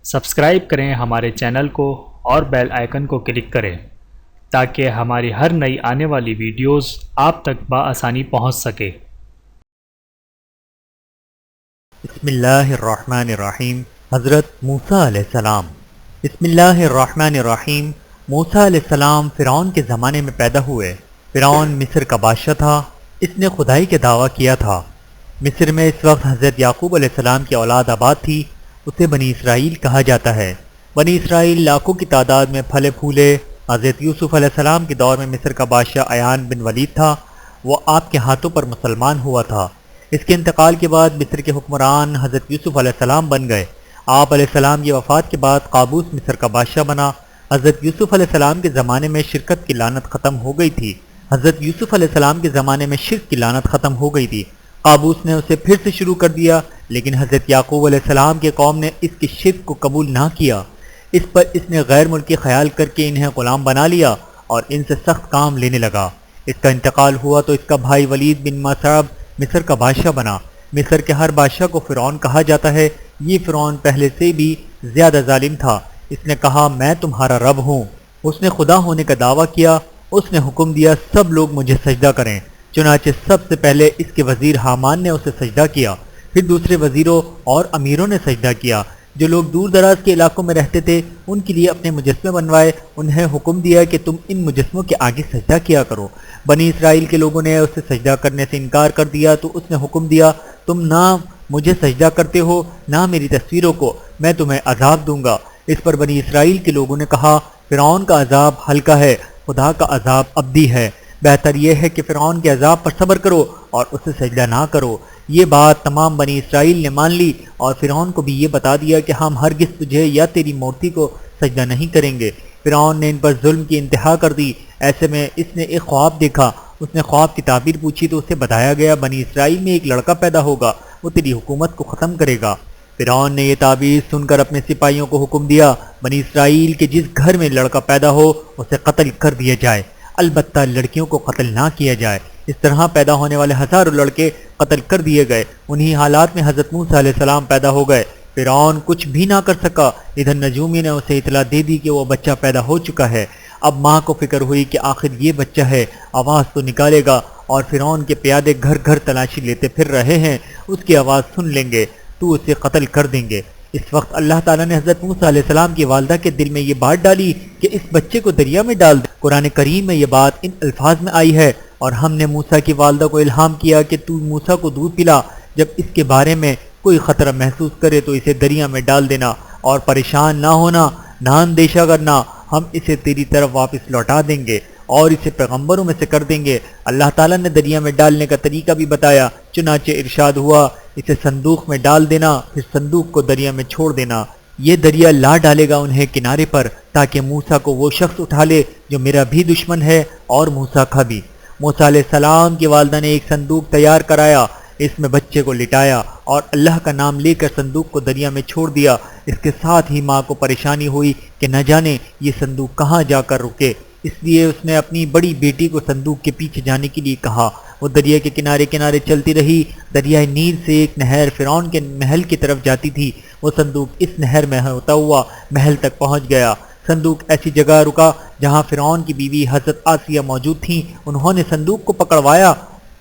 Subscribe کریں ہمارے channel کو اور بیل آئیکن کو کلک کریں تاکہ ہماری ہر نئی آنے والی ویڈیوز آپ تک بآسانی پہنچ سکے۔ بسم اللہ الرحمن الرحیم۔ حضرت موسیٰ علیہ السلام۔ بسم اللہ الرحمن الرحیم۔ موسیٰ علیہ السلام فرعون کے زمانے میں پیدا ہوئے۔ فرعون مصر کا بادشاہ تھا۔ اس نے خدائی کے دعویٰ کیا تھا۔ مصر میں اس وقت حضرت یعقوب علیہ السلام کی اولاد آباد تھی۔ اسے بنی اسرائیل کہا جاتا ہے۔ بنی اسرائیل لاکھوں کی تعداد میں پھلے پھولے۔ حضرت یوسف علیہ السلام کے دور میں مصر کا بادشاہ عیان بن ولید تھا۔ وہ آپ کے ہاتھوں پر مسلمان ہوا تھا۔ اس کے انتقال کے بعد مصر کے حکمران حضرت یوسف علیہ السلام بن گئے۔ آپ علیہ السلام کی وفات کے بعد قابوس مصر کا بادشاہ بنا۔ حضرت یوسف علیہ السلام کے زمانے میں شرکت کی لعنت ختم ہو گئی تھی۔ حضرت یوسف علیہ السلام کے زمانے میں شرک کی لعنت ختم ہو گئی تھی۔ قابوس نے اسے پھر سے شروع کر دیا، لیکن حضرت یعقوب علیہ السلام کے قوم نے اس کی شرک کو قبول نہ کیا۔ اس پر اس نے غیر ملکی خیال کر کے انہیں غلام بنا لیا اور ان سے سخت کام لینے لگا۔ اس کا انتقال ہوا تو اس کا بھائی ولید بن مسعب مصر کا بادشاہ بنا۔ مصر کے ہر بادشاہ کو فرعون کہا جاتا ہے۔ یہ فرعون پہلے سے بھی زیادہ ظالم تھا۔ اس نے کہا میں تمہارا رب ہوں۔ اس نے خدا ہونے کا دعویٰ کیا۔ اس نے حکم دیا سب لوگ مجھے سجدہ کریں۔ چنانچہ سب سے پہلے اس کے وزیر حامان نے اسے سجدہ کیا، پھر دوسرے وزیروں اور امیروں نے سجدہ کیا۔ جو لوگ دور دراز کے علاقوں میں رہتے تھے ان کے لیے اپنے مجسمے بنوائے۔ انہیں حکم دیا کہ تم ان مجسموں کے آگے سجدہ کیا کرو۔ بنی اسرائیل کے لوگوں نے اسے سجدہ کرنے سے انکار کر دیا تو اس نے حکم دیا تم نہ مجھے سجدہ کرتے ہو نہ میری تصویروں کو، میں تمہیں عذاب دوں گا۔ اس پر بنی اسرائیل کے لوگوں نے کہا فرعون کا عذاب ہلکا ہے، خدا کا عذاب ابدی ہے۔ بہتر یہ ہے کہ فرعون کے عذاب پر صبر کرو اور اسے سجدہ نہ کرو۔ یہ بات تمام بنی اسرائیل نے مان لی اور فرعون کو بھی یہ بتا دیا کہ ہم ہرگز تجھے یا تیری مورتی کو سجدہ نہیں کریں گے۔ فرعون نے ان پر ظلم کی انتہا کر دی۔ ایسے میں اس نے ایک خواب دیکھا۔ اس نے خواب کی تعبیر پوچھی تو اسے بتایا گیا بنی اسرائیل میں ایک لڑکا پیدا ہوگا، وہ تیری حکومت کو ختم کرے گا۔ فرعون نے یہ تعبیر سن کر اپنے سپاہیوں کو حکم دیا بنی اسرائیل کے جس گھر میں لڑکا پیدا ہو اسے قتل کر دیا جائے، البتہ لڑکیوں کو قتل نہ کیا جائے۔ اس طرح پیدا ہونے والے ہزاروں لڑکے قتل کر دیے گئے۔ انہی حالات میں حضرت موسیٰ علیہ السلام پیدا ہو گئے۔ فرعون کچھ بھی نہ کر سکا۔ ادھر نجومی نے اسے اطلاع دے دی کہ وہ بچہ پیدا ہو چکا ہے۔ اب ماں کو فکر ہوئی کہ آخر یہ بچہ ہے، آواز تو نکالے گا، اور فرعون کے پیادے گھر گھر تلاشی لیتے پھر رہے ہیں، اس کی آواز سن لیں گے تو اسے قتل کر دیں گے۔ اس وقت اللہ تعالیٰ نے حضرت موسیٰ علیہ السلام کی والدہ کے دل میں یہ بات ڈالی کہ اس بچے کو دریا میں ڈال دے۔ قرآن کریم میں یہ بات ان الفاظ میں آئی ہے اور ہم نے موسیٰ کی والدہ کو الہام کیا کہ تو موسیٰ کو دودھ پلا، جب اس کے بارے میں کوئی خطرہ محسوس کرے تو اسے دریا میں ڈال دینا اور پریشان نہ ہونا، نہ اندیشہ کرنا، ہم اسے تیری طرف واپس لوٹا دیں گے اور اسے پیغمبروں میں سے کر دیں گے۔ اللہ تعالیٰ نے دریا میں ڈالنے کا طریقہ بھی بتایا۔ چنانچہ ارشاد ہوا اسے صندوق میں ڈال دینا، پھر صندوق کو دریا میں چھوڑ دینا، یہ دریا لا ڈالے گا انہیں کنارے پر تاکہ موسیٰ کو وہ شخص اٹھا لے جو میرا بھی دشمن ہے اور موسیٰ کا بھی۔ موسیٰ علیہ السلام کی والدہ نے ایک صندوق تیار کرایا، اس میں بچے کو لٹایا اور اللہ کا نام لے کر صندوق کو دریا میں چھوڑ دیا۔ اس کے ساتھ ہی ماں کو پریشانی ہوئی کہ نہ جانے یہ صندوق کہاں جا کر رکے، اس لیے اس نے اپنی بڑی بیٹی کو صندوق کے پیچھے جانے کے لیے کہا۔ وہ دریا کے کنارے کنارے چلتی رہی۔ دریائے نیل سے ایک نہر فرعون کے محل کی طرف جاتی تھی۔ وہ صندوق اس نہر میں ہوتا ہوا محل تک پہنچ گیا۔ صندوق ایسی جگہ رکا جہاں فرعون کی بیوی حضرت آسیہ موجود تھیں۔ انہوں نے صندوق کو پکڑوایا،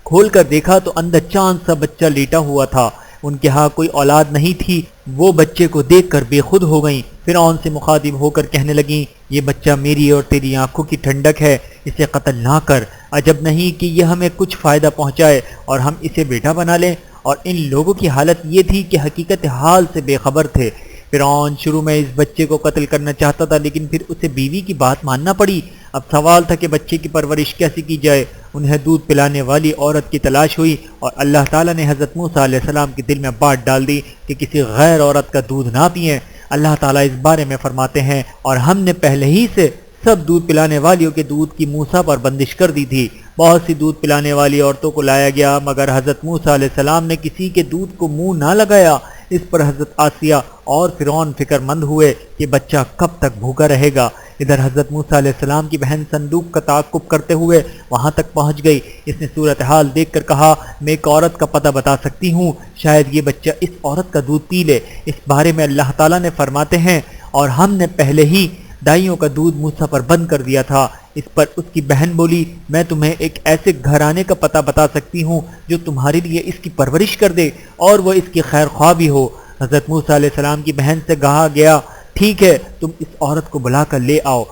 کھول کر دیکھا تو اندر چاند سا بچہ لیٹا ہوا تھا۔ ان کے ہاں کوئی اولاد نہیں تھی۔ وہ بچے کو دیکھ کر بے خود ہو گئیں۔ فرعون سے مخاطب ہو کر کہنے لگیں یہ بچہ میری اور تیری آنکھوں کی ٹھنڈک ہے، اسے قتل نہ کر، عجب نہیں کہ یہ ہمیں کچھ فائدہ پہنچائے اور ہم اسے بیٹا بنا لیں۔ اور ان لوگوں کی حالت یہ تھی کہ حقیقت حال سے بے خبر تھے۔ فرعون شروع میں اس بچے کو قتل کرنا چاہتا تھا، لیکن پھر اسے بیوی کی بات ماننا پڑی۔ اب سوال تھا کہ بچے کی پرورش کیسے کی جائے۔ انہیں دودھ پلانے والی عورت کی تلاش ہوئی اور اللہ تعالیٰ نے حضرت موسیٰ علیہ السلام کے دل میں بات ڈال دی کہ کسی غیر عورت کا دودھ نہ پئیں۔ اللہ تعالیٰ اس بارے میں فرماتے ہیں اور ہم نے پہلے ہی سے سب دودھ پلانے والیوں کے دودھ کی موسیٰ پر بندش کر دی تھی۔ بہت سی دودھ پلانے والی عورتوں کو لایا گیا مگر حضرت موسیٰ علیہ السلام نے کسی کے دودھ کو منہ نہ لگایا۔ اس پر حضرت آسیہ اور فرعون فکر مند ہوئے کہ بچہ کب تک بھوکا رہے گا۔ ادھر حضرت موسیٰ علیہ السلام کی بہن صندوق کا تعاقب کرتے ہوئے وہاں تک پہنچ گئی۔ اس نے صورتحال دیکھ کر کہا میں ایک عورت کا پتہ بتا سکتی ہوں، شاید یہ بچہ اس عورت کا دودھ پی لے۔ اس بارے میں اللہ تعالیٰ نے فرماتے ہیں اور ہم نے پہلے ہی دائیوں کا دودھ موسیٰ پر بند کر دیا تھا۔ اس پر اس کی بہن بولی میں تمہیں ایک ایسے گھرانے کا پتہ بتا سکتی ہوں جو تمہارے لیے اس کی پرورش کر دے اور وہ اس کی خیر خواہ بھی ہو۔ حضرت موسیٰ علیہ السلام کی بہن سے کہا گیا ٹھیک ہے تم اس عورت کو بلا کر لے آؤ۔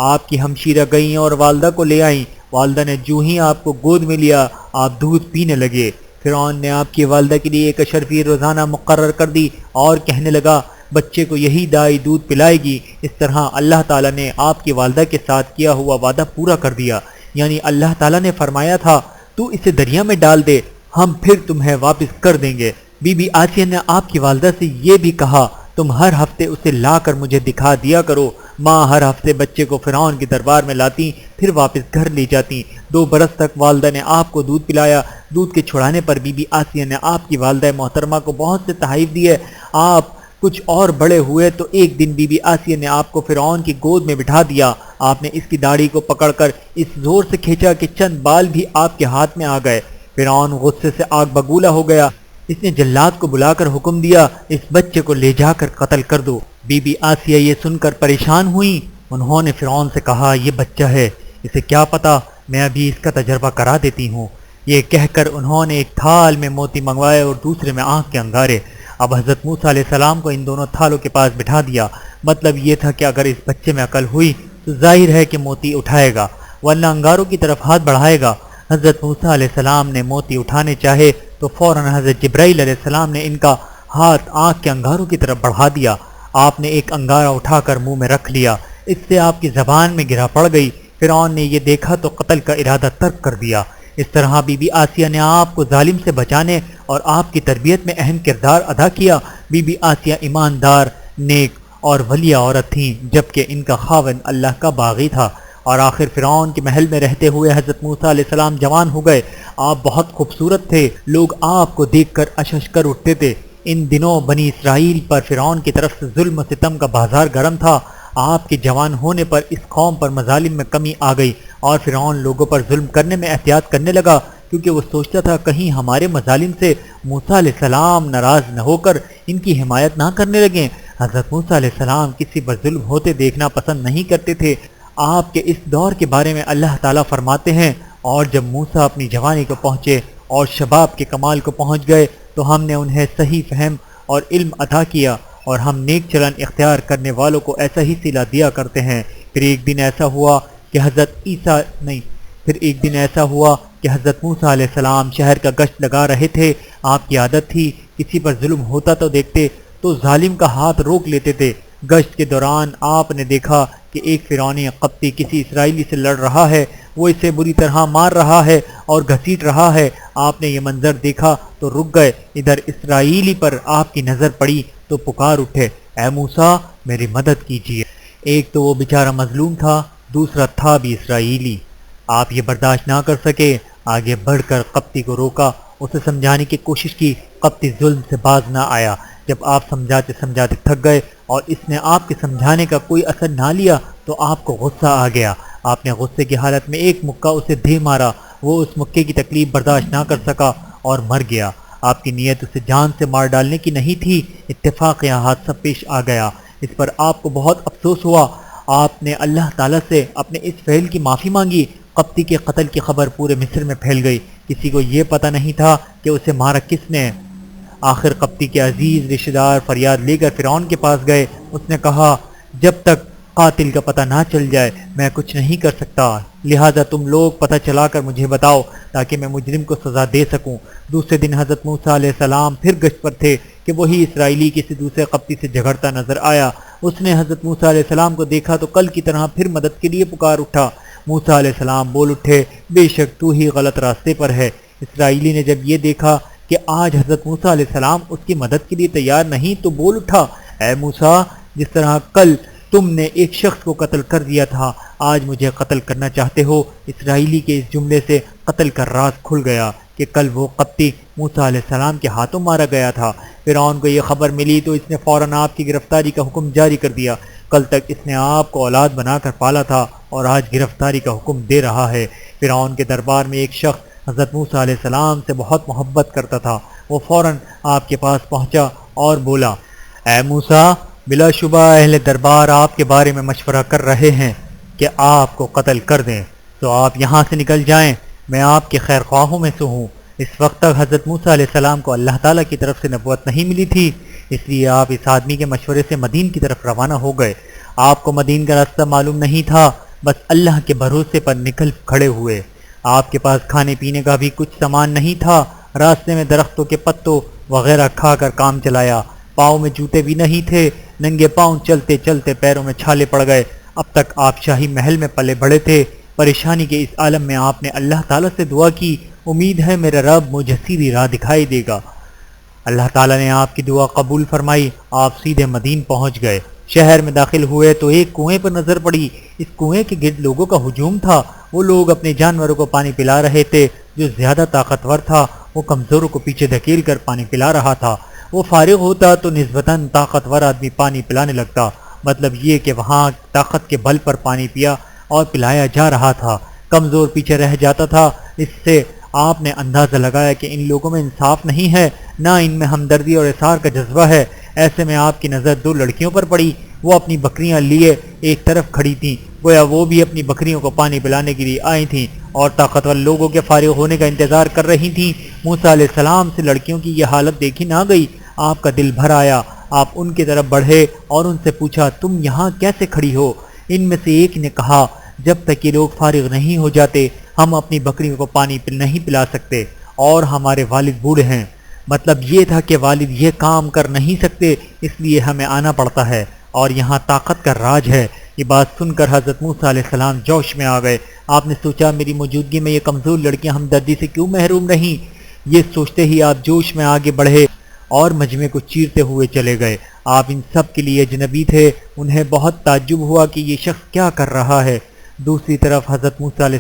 آپ کی ہمشیرہ گئیں اور والدہ کو لے آئیں۔ والدہ نے جو ہی آپ کو گود میں لیا آپ دودھ پینے لگے۔ فرعون نے آپ کی والدہ کے لیے ایک اشرفی روزانہ مقرر کر دی اور کہنے لگا بچے کو یہی دائی دودھ پلائے گی۔ اس طرح اللہ تعالیٰ نے آپ کی والدہ کے ساتھ کیا ہوا وعدہ پورا کر دیا، یعنی اللہ تعالیٰ نے فرمایا تھا تو اسے دریا میں ڈال دے ہم پھر تمہیں واپس کر دیں گے۔ بی بی آسیہ نے آپ کی والدہ سے یہ بھی کہا تم ہر ہفتے اسے لا کر مجھے دکھا دیا کرو۔ ماں ہر ہفتے بچے کو فرعون کے دربار میں لاتی پھر واپس گھر لے جاتی۔ 2 برس تک والدہ نے آپ کو دودھ پلایا۔ دودھ کے چھڑانے پر بی بی آسیہ نے آپ کی والدہ محترمہ کو بہت سے تحائف دیے۔ آپ کچھ اور بڑے ہوئے تو ایک دن بی بی آسیہ نے آپ کو فرعون کی گود میں بٹھا دیا۔ آپ نے اس کی داڑھی کو پکڑ کر اس زور سے کھینچا کہ چند بال بھی آپ کے ہاتھ میں آ گئے۔ فرعون غصے سے آگ بگولا ہو گیا۔ اس نے جلاد کو بلا کر حکم دیا اس بچے کو لے جا کر قتل کر دو۔ بی بی آسیہ یہ سن کر پریشان ہوئی۔ انہوں نے فرعون سے کہا یہ بچہ ہے، اسے کیا پتا، میں ابھی اس کا تجربہ کرا دیتی ہوں۔ یہ کہہ کر انہوں نے ایک تھال میں موتی منگوائے اور دوسرے میں آنکھ کے انگارے۔ اب حضرت موسیٰ علیہ السلام کو ان دونوں تھالوں کے پاس بٹھا دیا۔ مطلب یہ تھا کہ اگر اس بچے میں عقل ہوئی تو ظاہر ہے کہ موتی اٹھائے گا ورنہ انگاروں کی طرف ہاتھ بڑھائے گا۔ حضرت موسیٰ علیہ السلام نے موتی اٹھانے چاہے تو فوراً حضرت جبرائیل علیہ السلام نے ان کا ہاتھ آنکھ کے انگاروں کی طرف بڑھا دیا۔ آپ نے ایک انگارہ اٹھا کر منہ میں رکھ لیا، اس سے آپ کی زبان میں گرا پڑ گئی۔ فرعون نے یہ دیکھا تو قتل کا ارادہ ترک کر دیا۔ اس طرح بی بی آسیہ نے آپ کو ظالم سے بچانے اور آپ کی تربیت میں اہم کردار ادا کیا۔ بی بی آسیہ ایماندار، نیک اور ولیہ عورت تھیں جبکہ ان کا خاوند اللہ کا باغی تھا۔ اور آخر فرعون کے محل میں رہتے ہوئے حضرت موسیٰ علیہ السلام جوان ہو گئے۔ آپ بہت خوبصورت تھے، لوگ آپ کو دیکھ کر اشش کر اٹھتے تھے۔ ان دنوں بنی اسرائیل پر فرعون کی طرف سے ظلم و ستم کا بازار گرم تھا۔ آپ کے جوان ہونے پر اس قوم پر مظالم میں کمی آ گئی اور فرعون لوگوں پر ظلم کرنے میں احتیاط کرنے لگا، کیونکہ وہ سوچتا تھا کہیں ہمارے مظالم سے موسیٰ علیہ السلام ناراض نہ ہو کر ان کی حمایت نہ کرنے لگیں۔ حضرت موسیٰ علیہ السلام کسی پر ظلم ہوتے دیکھنا پسند نہیں کرتے تھے۔ آپ کے اس دور کے بارے میں اللہ تعالیٰ فرماتے ہیں اور جب موسیٰ اپنی جوانی کو پہنچے اور شباب کے کمال کو پہنچ گئے تو ہم نے انہیں صحیح فہم اور علم عطا کیا اور ہم نیک چلن اختیار کرنے والوں کو ایسا ہی صلہ دیا کرتے ہیں۔ پھر ایک دن ایسا ہوا کہ حضرت موسیٰ علیہ السلام شہر کا گشت لگا رہے تھے۔ آپ کی عادت تھی کسی پر ظلم ہوتا تو دیکھتے تو ظالم کا ہاتھ روک لیتے تھے۔ گشت کے دوران آپ نے دیکھا کہ ایک فرعونی قبطی کسی اسرائیلی سے لڑ رہا ہے، وہ اسے بری طرح مار رہا ہے اور گھسیٹ رہا ہے۔ آپ نے یہ منظر دیکھا تو رک گئے۔ ادھر اسرائیلی پر آپ کی نظر پڑی تو پکار اٹھے اے موسیٰ میری مدد کیجیے۔ ایک تو وہ بیچارہ مظلوم تھا، دوسرا تھا بھی اسرائیلی۔ آپ یہ برداشت نہ کر سکے، آگے بڑھ کر قبطی کو روکا، اسے سمجھانے کی کوشش کی۔ قبطی ظلم سے باز نہ آیا۔ جب آپ سمجھاتے سمجھاتے تھک گئے اور اس نے آپ کے سمجھانے کا کوئی اثر نہ لیا تو آپ کو غصہ آ گیا۔ آپ نے غصے کی حالت میں ایک مکہ اسے دے مارا۔ وہ اس مکے کی تکلیف برداشت نہ کر سکا اور مر گیا۔ آپ کی نیت اسے جان سے مار ڈالنے کی نہیں تھی، اتفاق یا حادثہ پیش آ گیا۔ اس پر آپ کو بہت افسوس ہوا۔ آپ نے اللہ تعالیٰ سے اپنے اس فعل کی معافی مانگی۔ قبطی کے قتل کی خبر پورے مصر میں پھیل گئی۔ کسی کو یہ پتہ نہیں تھا کہ اسے مارا کس نے۔ آخر قبطی کے عزیز رشتہ دار فریاد لے کر فرعون کے پاس گئے۔ اس نے کہا جب تک قاتل کا پتہ نہ چل جائے میں کچھ نہیں کر سکتا، لہذا تم لوگ پتہ چلا کر مجھے بتاؤ تاکہ میں مجرم کو سزا دے سکوں۔ دوسرے دن حضرت موسیٰ علیہ السلام پھر گشت پر تھے کہ وہی اسرائیلی کسی دوسرے قبطی سے جھگڑتا نظر آیا۔ اس نے حضرت موسیٰ علیہ السلام کو دیکھا تو کل کی طرح پھر مدد کے لیے پکار اٹھا۔ موسیٰ علیہ السلام بول اٹھے بے شک تو ہی غلط راستے پر ہے۔ اسرائیلی نے جب یہ دیکھا کہ آج حضرت موسیٰ علیہ السلام اس کی مدد کے لیے تیار نہیں تو بول اٹھا اے موسیٰ جس طرح کل تم نے ایک شخص کو قتل کر دیا تھا آج مجھے قتل کرنا چاہتے ہو۔ اسرائیلی کے اس جملے سے قتل کا راز کھل گیا۔ کہ کل وہ قبطی موسیٰ علیہ السلام کے ہاتھوں مارا گیا تھا۔ فرعون کو یہ خبر ملی تو اس نے فوراً آپ کی گرفتاری کا حکم جاری کر دیا۔ کل تک اس نے آپ کو اولاد بنا کر پالا تھا اور آج گرفتاری کا حکم دے رہا ہے۔ فرعون کے دربار میں ایک شخص حضرت موسیٰ علیہ السلام سے بہت محبت کرتا تھا۔ وہ فوراً آپ کے پاس پہنچا اور بولا، اے موسیٰ، بلا شبہ اہل دربار آپ کے بارے میں مشورہ کر رہے ہیں کہ آپ کو قتل کر دیں، تو آپ یہاں سے نکل جائیں، میں آپ کے خیر خواہوں میں سے ہوں۔ اس وقت تک حضرت موسیٰ علیہ السلام کو اللہ تعالیٰ کی طرف سے نبوت نہیں ملی تھی، اس لیے آپ اس آدمی کے مشورے سے مدین کی طرف روانہ ہو گئے۔ آپ کو مدین کا راستہ معلوم نہیں تھا، بس اللہ کے بھروسے پر نکل کھڑے ہوئے۔ آپ کے پاس کھانے پینے کا بھی کچھ سامان نہیں تھا، راستے میں درختوں کے پتوں وغیرہ کھا کر کام چلایا۔ پاؤں میں جوتے بھی نہیں تھے، ننگے پاؤں چلتے چلتے پیروں میں چھالے پڑ گئے۔ اب تک آپ شاہی محل میں پلے بڑے تھے، پریشانی کے اس عالم میں آپ نے اللہ تعالیٰ سے دعا کی، امید ہے میرا رب مجھے سیدھی راہ دکھائی دے گا۔ اللہ تعالیٰ نے آپ کی دعا قبول فرمائی، آپ سیدھے مدین پہنچ گئے۔ شہر میں داخل ہوئے تو ایک کنویں پر نظر پڑی۔ اس کنویں کے گرد لوگوں کا ہجوم تھا۔ وہ لوگ اپنے جانوروں کو پانی پلا رہے تھے۔ جو زیادہ طاقتور تھا وہ کمزوروں کو پیچھے دھکیل کر پانی پلا رہا تھا۔ وہ فارغ ہوتا تو نسبتاً طاقتور آدمی پانی پلانے لگتا، مطلب یہ کہ وہاں طاقت کے بل پر پانی پیا اور پلایا جا رہا تھا۔ کمزور پیچھے رہ جاتا تھا۔ اس سے آپ نے اندازہ لگایا کہ ان لوگوں میں انصاف نہیں ہے، نہ ان میں ہمدردی اور اثار کا جذبہ ہے۔ ایسے میں آپ کی نظر دو لڑکیوں پر پڑی۔ وہ اپنی بکریاں لیے ایک طرف کھڑی تھیں، گویا وہ بھی اپنی بکریوں کو پانی پلانے کے لیے آئی تھیں اور طاقتور لوگوں کے فارغ ہونے کا انتظار کر رہی تھیں۔ موسیٰ علیہ السلام سے لڑکیوں کی یہ حالت دیکھی نہ گئی۔ آپ کا دل بھر آیا۔ آپ ان کی طرف بڑھے اور ان سے پوچھا، تم یہاں کیسے کھڑی ہو؟ ان میں سے ایک نے کہا، جب تک یہ لوگ فارغ نہیں ہو جاتے ہم اپنی بکریوں کو پانی نہیں پلا سکتے، اور ہمارے والد بوڑھے ہیں۔ مطلب یہ تھا کہ والد یہ کام کر نہیں سکتے، اس لیے ہمیں آنا پڑتا ہے، اور یہاں طاقت کا راج ہے۔ یہ بات سن کر حضرت موسیٰ علیہ السلام جوش میں آ گئے۔ آپ نے سوچا، میری موجودگی میں یہ کمزور لڑکیاں ہمدردی سے کیوں محروم رہیں؟ یہ سوچتے ہی آپ جوش میں آگے بڑھے اور مجمع کو چیرتے ہوئے چلے گئے۔ آپ ان سب کے لیے اجنبی تھے۔ انہیں بہت تعجب ہوا کہ یہ شخص کیا کر رہا ہے۔ دوسری طرف حضرت موسیٰ علیہ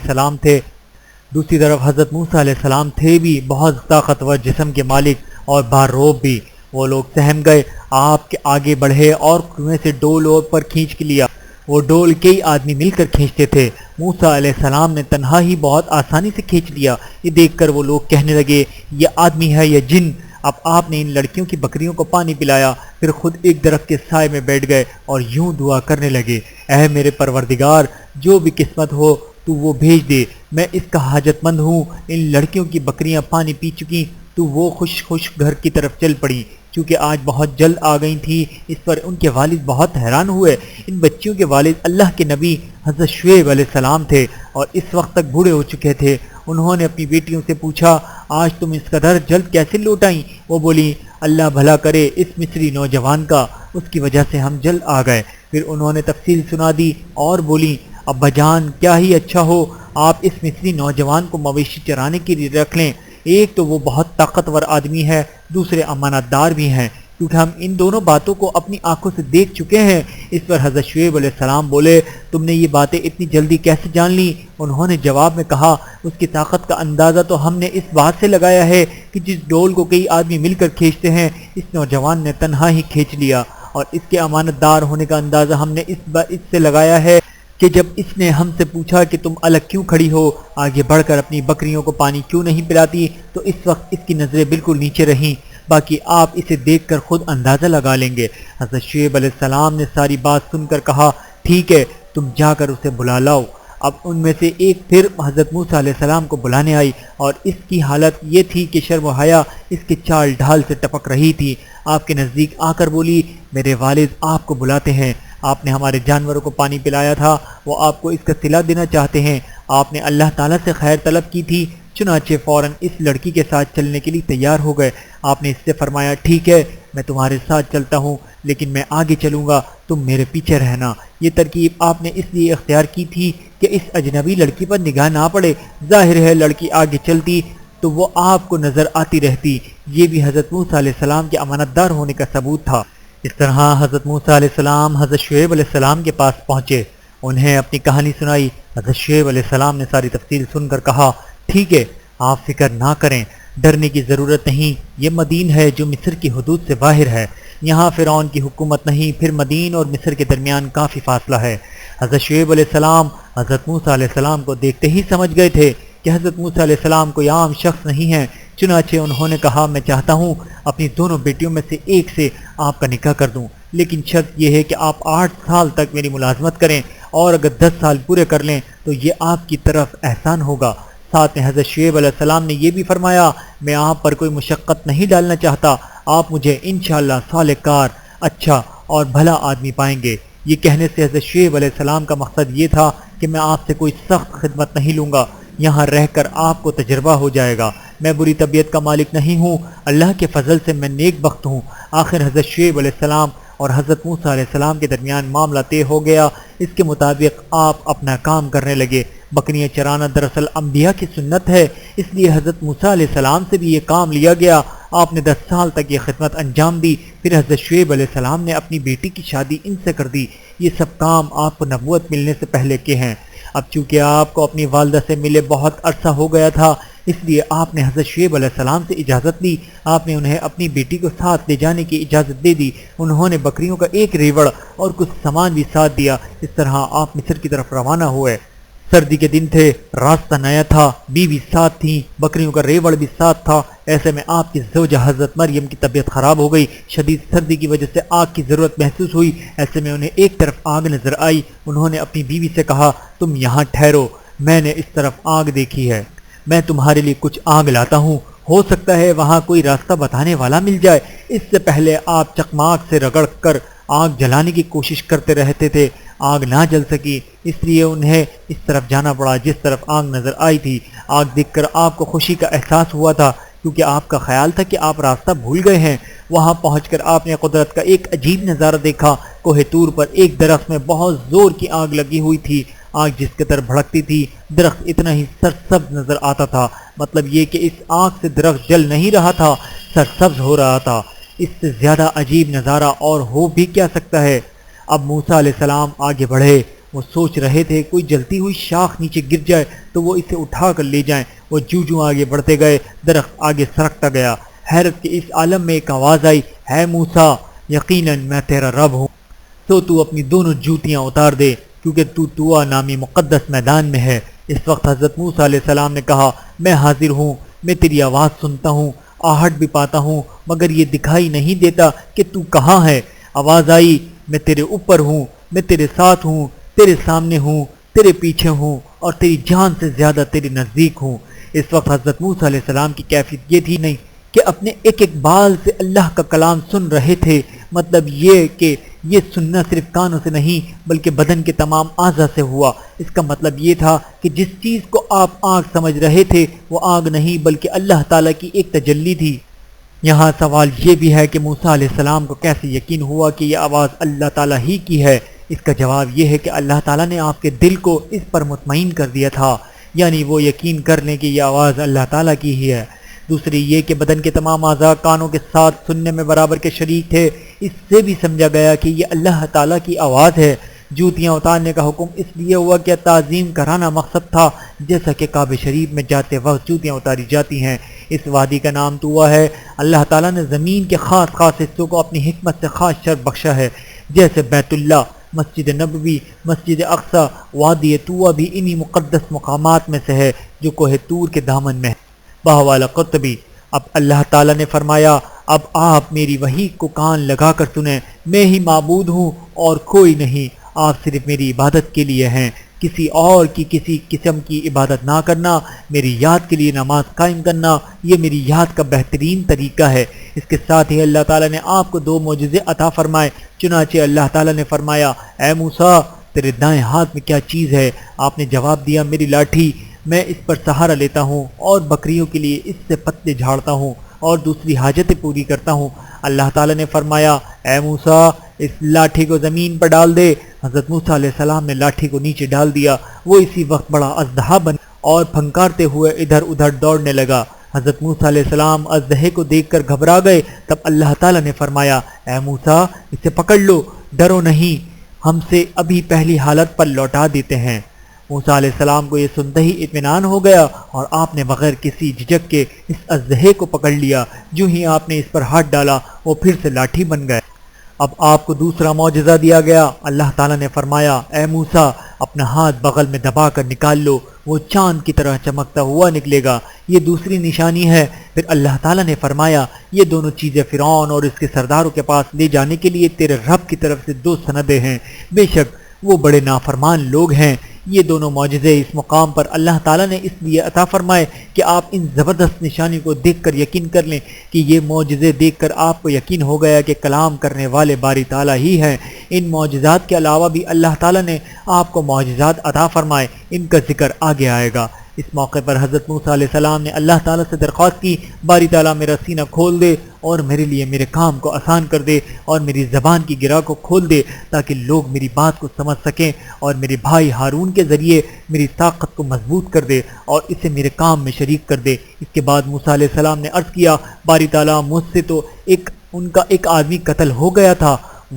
السلام تھے بھی بہت طاقتور جسم کے مالک اور باروب بھی۔ وہ لوگ سہم گئے۔ آپ کے آگے بڑھے اور کنویں سے ڈول پر کھینچ کے لیا۔ وہ ڈول کئی آدمی مل کر کھینچتے تھے۔ موسیٰ علیہ السلام نے تنہا ہی بہت آسانی سے کھینچ لیا۔ یہ دیکھ کر وہ لوگ کہنے لگے، یہ آدمی ہے یا جن؟ اب آپ نے ان لڑکیوں کی بکریوں کو پانی پلایا، پھر خود ایک درخت کے سائے میں بیٹھ گئے اور یوں دعا کرنے لگے، اے میرے پروردگار، جو بھی قسمت ہو تو وہ بھیج دے، میں اس کا حاجت مند ہوں۔ ان لڑکیوں کی بکریاں پانی پی چکی تو وہ خوش گھر کی طرف چل پڑی، چونکہ آج بہت جلد آ گئی تھی۔ اس پر ان کے والد بہت حیران ہوئے۔ ان بچیوں کے والد اللہ کے نبی حضرت شعیب علیہ السلام تھے اور اس وقت تک بوڑھے ہو چکے تھے۔ انہوں نے اپنی بیٹیوں سے پوچھا، آج تم اس قدر جلد کیسے لوٹ آئیں؟ وہ بولی، اللہ بھلا کرے اس مصری نوجوان کا، اس کی وجہ سے ہم جلد آ گئے۔ پھر انہوں نے تفصیل سنا دی اور بولی، ابا جان، کیا ہی اچھا ہو آپ اس مصری نوجوان کو مویشی چرانے کے لیے رکھ لیں۔ ایک تو وہ بہت طاقتور آدمی ہے، دوسرے امانت دار بھی ہیں، کیونکہ ہم ان دونوں باتوں کو اپنی آنکھوں سے دیکھ چکے ہیں۔ اس پر حضرت شعیب علیہ السلام بولے، تم نے یہ باتیں اتنی جلدی کیسے جان لی؟ انہوں نے جواب میں کہا، اس کی طاقت کا اندازہ تو ہم نے اس بات سے لگایا ہے کہ جس ڈول کو کئی آدمی مل کر کھینچتے ہیں، اس نوجوان نے تنہا ہی کھینچ لیا، اور اس کے امانت دار ہونے کا اندازہ ہم نے اس سے لگایا ہے کہ جب اس نے ہم سے پوچھا کہ تم الگ کیوں کھڑی ہو، آگے بڑھ کر اپنی بکریوں کو پانی کیوں نہیں پلاتی، تو اس وقت اس کی نظریں بالکل نیچے رہیں۔ باقی آپ اسے دیکھ کر خود اندازہ لگا لیں گے۔ حضرت شعیب علیہ السلام نے ساری بات سن کر کہا، ٹھیک ہے، تم جا کر اسے بلا لاؤ۔ اب ان میں سے ایک پھر حضرت موسیٰ علیہ السلام کو بلانے آئی، اور اس کی حالت یہ تھی کہ شرم و حیا اس کے چال ڈھال سے ٹپک رہی تھی۔ آپ کے نزدیک آ کر بولی، میرے والد آپ کو بلاتے ہیں، آپ نے ہمارے جانوروں کو پانی پلایا تھا، وہ آپ کو اس کا صلہ دینا چاہتے ہیں۔ آپ نے اللہ تعالیٰ سے خیر طلب کی تھی، چنانچہ فوراً اس لڑکی کے ساتھ چلنے کے لیے تیار ہو گئے۔ آپ نے اس سے فرمایا، ٹھیک ہے، میں تمہارے ساتھ چلتا ہوں، لیکن میں آگے چلوں گا، تم میرے پیچھے رہنا۔ یہ ترکیب آپ نے اس لیے اختیار کی تھی کہ اس اجنبی لڑکی پر نگاہ نہ پڑے۔ ظاہر ہے لڑکی آگے چلتی تو وہ آپ کو نظر آتی رہتی۔ یہ بھی حضرت موسیٰ علیہ السلام کے امانت دار ہونے کا ثبوت تھا۔ اس طرح حضرت موسیٰ علیہ السلام حضرت شعیب علیہ السلام کے پاس پہنچے، انہیں اپنی کہانی سنائی۔ حضرت شعیب علیہ السلام نے ساری تفصیل سن کر کہا، ٹھیک ہے، آپ فکر نہ کریں، ڈرنے کی ضرورت نہیں، یہ مدین ہے جو مصر کی حدود سے باہر ہے، یہاں فرعون کی حکومت نہیں، پھر مدین اور مصر کے درمیان کافی فاصلہ ہے۔ حضرت شعیب علیہ السلام حضرت موسیٰ علیہ السلام کو دیکھتے ہی سمجھ گئے تھے کہ حضرت موسیٰ علیہ السلام کوئی عام شخص نہیں ہے، چنانچہ انہوں نے کہا میں چاہتا ہوں اپنی دونوں بیٹیوں میں سے ایک سے آپ کا نکاح کر دوں، لیکن شرط یہ ہے کہ آپ 8 سال تک میری ملازمت کریں، اور اگر 10 سال پورے کر لیں تو یہ آپ کی طرف احسان ہوگا۔ ساتھ میں حضرت شعیب علیہ السلام نے یہ بھی فرمایا میں آپ پر کوئی مشقت نہیں ڈالنا چاہتا، آپ مجھے انشاءاللہ صالح کار، اچھا اور بھلا آدمی پائیں گے۔ یہ کہنے سے حضرت شعیب علیہ السلام کا مقصد یہ تھا کہ میں آپ سے کوئی سخت خدمت نہیں لوں گا، یہاں رہ کر آپ کو تجربہ ہو جائے گا، میں بری طبیعت کا مالک نہیں ہوں، اللہ کے فضل سے میں نیک بخت ہوں۔ آخر حضرت شعیب علیہ السلام اور حضرت موسیٰ علیہ السلام کے درمیان معاملہ طے ہو گیا، اس کے مطابق آپ اپنا کام کرنے لگے۔ بکریاں چرانا دراصل انبیاء کی سنت ہے، اس لیے حضرت موسیٰ علیہ السلام سے بھی یہ کام لیا گیا۔ آپ نے 10 سال تک یہ خدمت انجام دی، پھر حضرت شعیب علیہ السلام نے اپنی بیٹی کی شادی ان سے کر دی۔ یہ سب کام آپ کو نبوت ملنے سے پہلے کے ہیں۔ اب چونکہ آپ کو اپنی والدہ سے ملے بہت عرصہ ہو گیا تھا، اس لیے آپ نے حضرت شعیب علیہ السلام سے اجازت لی، آپ نے انہیں اپنی بیٹی کو ساتھ لے جانے کی اجازت دے دی۔ انہوں نے بکریوں کا ایک ریوڑ اور کچھ سامان بھی ساتھ دیا۔ اس طرح آپ مصر کی طرف روانہ ہوئے۔ سردی کے دن تھے، راستہ نیا تھا، بیوی ساتھ تھیں، بکریوں کا ریوڑ بھی ساتھ تھا۔ ایسے میں آپ کی زوجہ حضرت مریم کی طبیعت خراب ہو گئی، شدید سردی کی وجہ سے آگ کی ضرورت محسوس ہوئی۔ ایسے میں انہیں ایک طرف آگ نظر آئی، انہوں نے اپنی بیوی سے کہا تم یہاں ٹھہرو، میں نے اس طرف آگ دیکھی ہے، میں تمہارے لیے کچھ آگ لاتا ہوں، ہو سکتا ہے وہاں کوئی راستہ بتانے والا مل جائے۔ اس سے پہلے آپ چکماک سے رگڑ کر آگ جلانے کی کوشش کرتے رہتے تھے، آگ نہ جل سکی، اس لیے انہیں اس طرف جانا پڑا جس طرف آگ نظر آئی تھی۔ آگ دیکھ کر آپ کو خوشی کا احساس ہوا تھا، کیونکہ آپ کا خیال تھا کہ آپ راستہ بھول گئے ہیں۔ وہاں پہنچ کر آپ نے قدرت کا ایک عجیب نظارہ دیکھا۔ کوہ طور پر ایک درخت میں بہت زور کی آگ لگی ہوئی تھی، آگ جس قدر بھڑکتی تھی درخت اتنا ہی سرسبز نظر آتا تھا، مطلب یہ کہ اس آگ سے درخت جل نہیں رہا تھا، سرسبز ہو رہا تھا۔ اس سے زیادہ عجیب نظارہ اور ہو بھی کیا سکتا ہے؟ اب موسیٰ علیہ السلام آگے بڑھے، وہ سوچ رہے تھے کوئی جلتی ہوئی شاخ نیچے گر جائے تو وہ اسے اٹھا کر لے جائیں۔ وہ جو آگے بڑھتے گئے درخت آگے سرکتا گیا۔ حیرت کے اس عالم میں ایک آواز آئی، ہے موسیٰ، یقیناً میں تیرا رب ہوں، تو اپنی دونوں جوتیاں اتار دے، کیونکہ تو طوا نامی مقدس میدان میں ہے۔ اس وقت حضرت موسیٰ علیہ السلام نے کہا میں حاضر ہوں، میں تیری آواز سنتا ہوں، آہٹ بھی پاتا ہوں، مگر یہ دکھائی نہیں دیتا کہ تو کہاں ہے۔ آواز آئی میں تیرے اوپر ہوں، میں تیرے ساتھ ہوں، تیرے سامنے ہوں، تیرے پیچھے ہوں، اور تیری جان سے زیادہ تیرے نزدیک ہوں۔ اس وقت حضرت موسیٰ علیہ السلام کی کیفیت یہ تھی نہیں کہ اپنے ایک ایک بال سے اللہ کا کلام سن رہے تھے، مطلب یہ کہ یہ سننا صرف کانوں سے نہیں بلکہ بدن کے تمام اعضاء سے ہوا۔ اس کا مطلب یہ تھا کہ جس چیز کو آپ آگ سمجھ رہے تھے وہ آگ نہیں بلکہ اللہ تعالیٰ کی ایک تجلی تھی۔ یہاں سوال یہ بھی ہے کہ موسیٰ علیہ السلام کو کیسے یقین ہوا کہ یہ آواز اللہ تعالیٰ ہی کی ہے؟ اس کا جواب یہ ہے کہ اللہ تعالیٰ نے آپ کے دل کو اس پر مطمئن کر دیا تھا، یعنی وہ یقین کر لیں کہ یہ آواز اللہ تعالیٰ کی ہی ہے۔ دوسری یہ کہ بدن کے تمام اعضاء کانوں کے ساتھ سننے میں برابر کے شریک تھے، اس سے بھی سمجھا گیا کہ یہ اللہ تعالیٰ کی آواز ہے۔ جوتیاں اتارنے کا حکم اس لیے ہوا کہ تعظیم کرانا مقصد تھا، جیسا کہ کعبہ شریف میں جاتے وقت جوتیاں اتاری جاتی ہیں۔ اس وادی کا نام طوا ہے۔ اللہ تعالیٰ نے زمین کے خاص حصوں کو اپنی حکمت سے خاص شرف بخشا ہے، جیسے بیت اللہ، مسجد نبوی، مسجد اقصی۔ وادی طوا بھی انہی مقدس مقامات میں سے ہے جو کوہ طور کے دامن میں ہے۔ بہوالا قرطبی۔ اب اللہ تعالیٰ نے فرمایا اب آپ میری وحی کو کان لگا کر سنیں، میں ہی معبود ہوں اور کوئی نہیں، آپ صرف میری عبادت کے لیے ہیں، کسی اور کی کسی قسم کی عبادت نہ کرنا، میری یاد کے لیے نماز قائم کرنا، یہ میری یاد کا بہترین طریقہ ہے۔ اس کے ساتھ ہی اللہ تعالیٰ نے آپ کو 2 معجزے عطا فرمائے۔ چنانچہ اللہ تعالیٰ نے فرمایا اے موسیٰ تیرے دائیں ہاتھ میں کیا چیز ہے؟ آپ نے جواب دیا میری لاٹھی، میں اس پر سہارا لیتا ہوں اور بکریوں کے لیے اس سے پتے جھاڑتا ہوں اور دوسری حاجتیں پوری کرتا ہوں۔ اللہ تعالیٰ نے فرمایا اے موسیٰ اس لاٹھی کو زمین پر ڈال دے۔ حضرت موسیٰ علیہ السلام نے لاٹھی کو نیچے ڈال دیا، وہ اسی وقت بڑا اژدہا بن اور پھنکارتے ہوئے ادھر ادھر دوڑنے لگا۔ حضرت موسیٰ علیہ السلام اژدہے کو دیکھ کر گھبرا گئے، تب اللہ تعالیٰ نے فرمایا اے موسیٰ اسے پکڑ لو، ڈرو نہیں، ہم سے ابھی پہلی حالت پر لوٹا دیتے ہیں۔ موسیٰ علیہ السلام کو یہ سنتے ہی اطمینان ہو گیا اور آپ نے بغیر کسی جھجک کے اس اژدہے کو پکڑ لیا۔ جو ہی آپ نے اس پر ہاتھ ڈالا وہ پھر سے لاٹھی بن گئے۔ اب آپ کو دوسرا معجزہ دیا گیا۔ اللہ تعالیٰ نے فرمایا، اے موسیٰ اپنا ہاتھ بغل میں دبا کر نکال لو، وہ چاند کی طرح چمکتا ہوا نکلے گا، یہ دوسری نشانی ہے۔ پھر اللہ تعالیٰ نے فرمایا، یہ دونوں چیزیں فرعون اور اس کے سرداروں کے پاس لے جانے کے لیے تیرے رب کی طرف سے 2 سندیں ہیں، بے شک وہ بڑے نافرمان لوگ ہیں۔ یہ دونوں معجزے اس مقام پر اللہ تعالیٰ نے اس لیے عطا فرمائے کہ آپ ان زبردست نشانی کو دیکھ کر یقین کر لیں کہ یہ معجزے دیکھ کر آپ کو یقین ہو گیا کہ کلام کرنے والے باری تعالیٰ ہی ہیں۔ ان معجزات کے علاوہ بھی اللہ تعالیٰ نے آپ کو معجزات عطا فرمائے، ان کا ذکر آگے آئے گا۔ اس موقع پر حضرت موسیٰ علیہ السلام نے اللہ تعالیٰ سے درخواست کی، باری تعالیٰ میرا سینہ کھول دے اور میرے لیے میرے کام کو آسان کر دے اور میری زبان کی گرہ کو کھول دے تاکہ لوگ میری بات کو سمجھ سکیں، اور میرے بھائی ہارون کے ذریعے میری طاقت کو مضبوط کر دے اور اسے میرے کام میں شریک کر دے۔ اس کے بعد موسیٰ علیہ السلام نے عرض کیا، باری تعالیٰ مجھ سے تو ان کا ایک آدمی قتل ہو گیا تھا،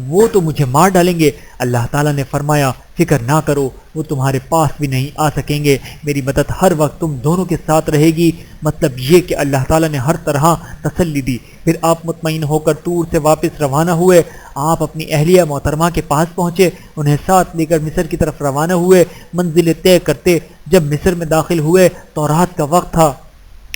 وہ تو مجھے مار ڈالیں گے۔ اللہ تعالیٰ نے فرمایا، فکر نہ کرو، وہ تمہارے پاس بھی نہیں آ سکیں گے، میری مدد ہر وقت تم دونوں کے ساتھ رہے گی۔ مطلب یہ کہ اللہ تعالیٰ نے ہر طرح تسلی دی۔ پھر آپ مطمئن ہو کر طور سے واپس روانہ ہوئے۔ آپ اپنی اہلیہ محترمہ کے پاس پہنچے، انہیں ساتھ لے کر مصر کی طرف روانہ ہوئے۔ منزل طے کرتے جب مصر میں داخل ہوئے تو رات کا وقت تھا۔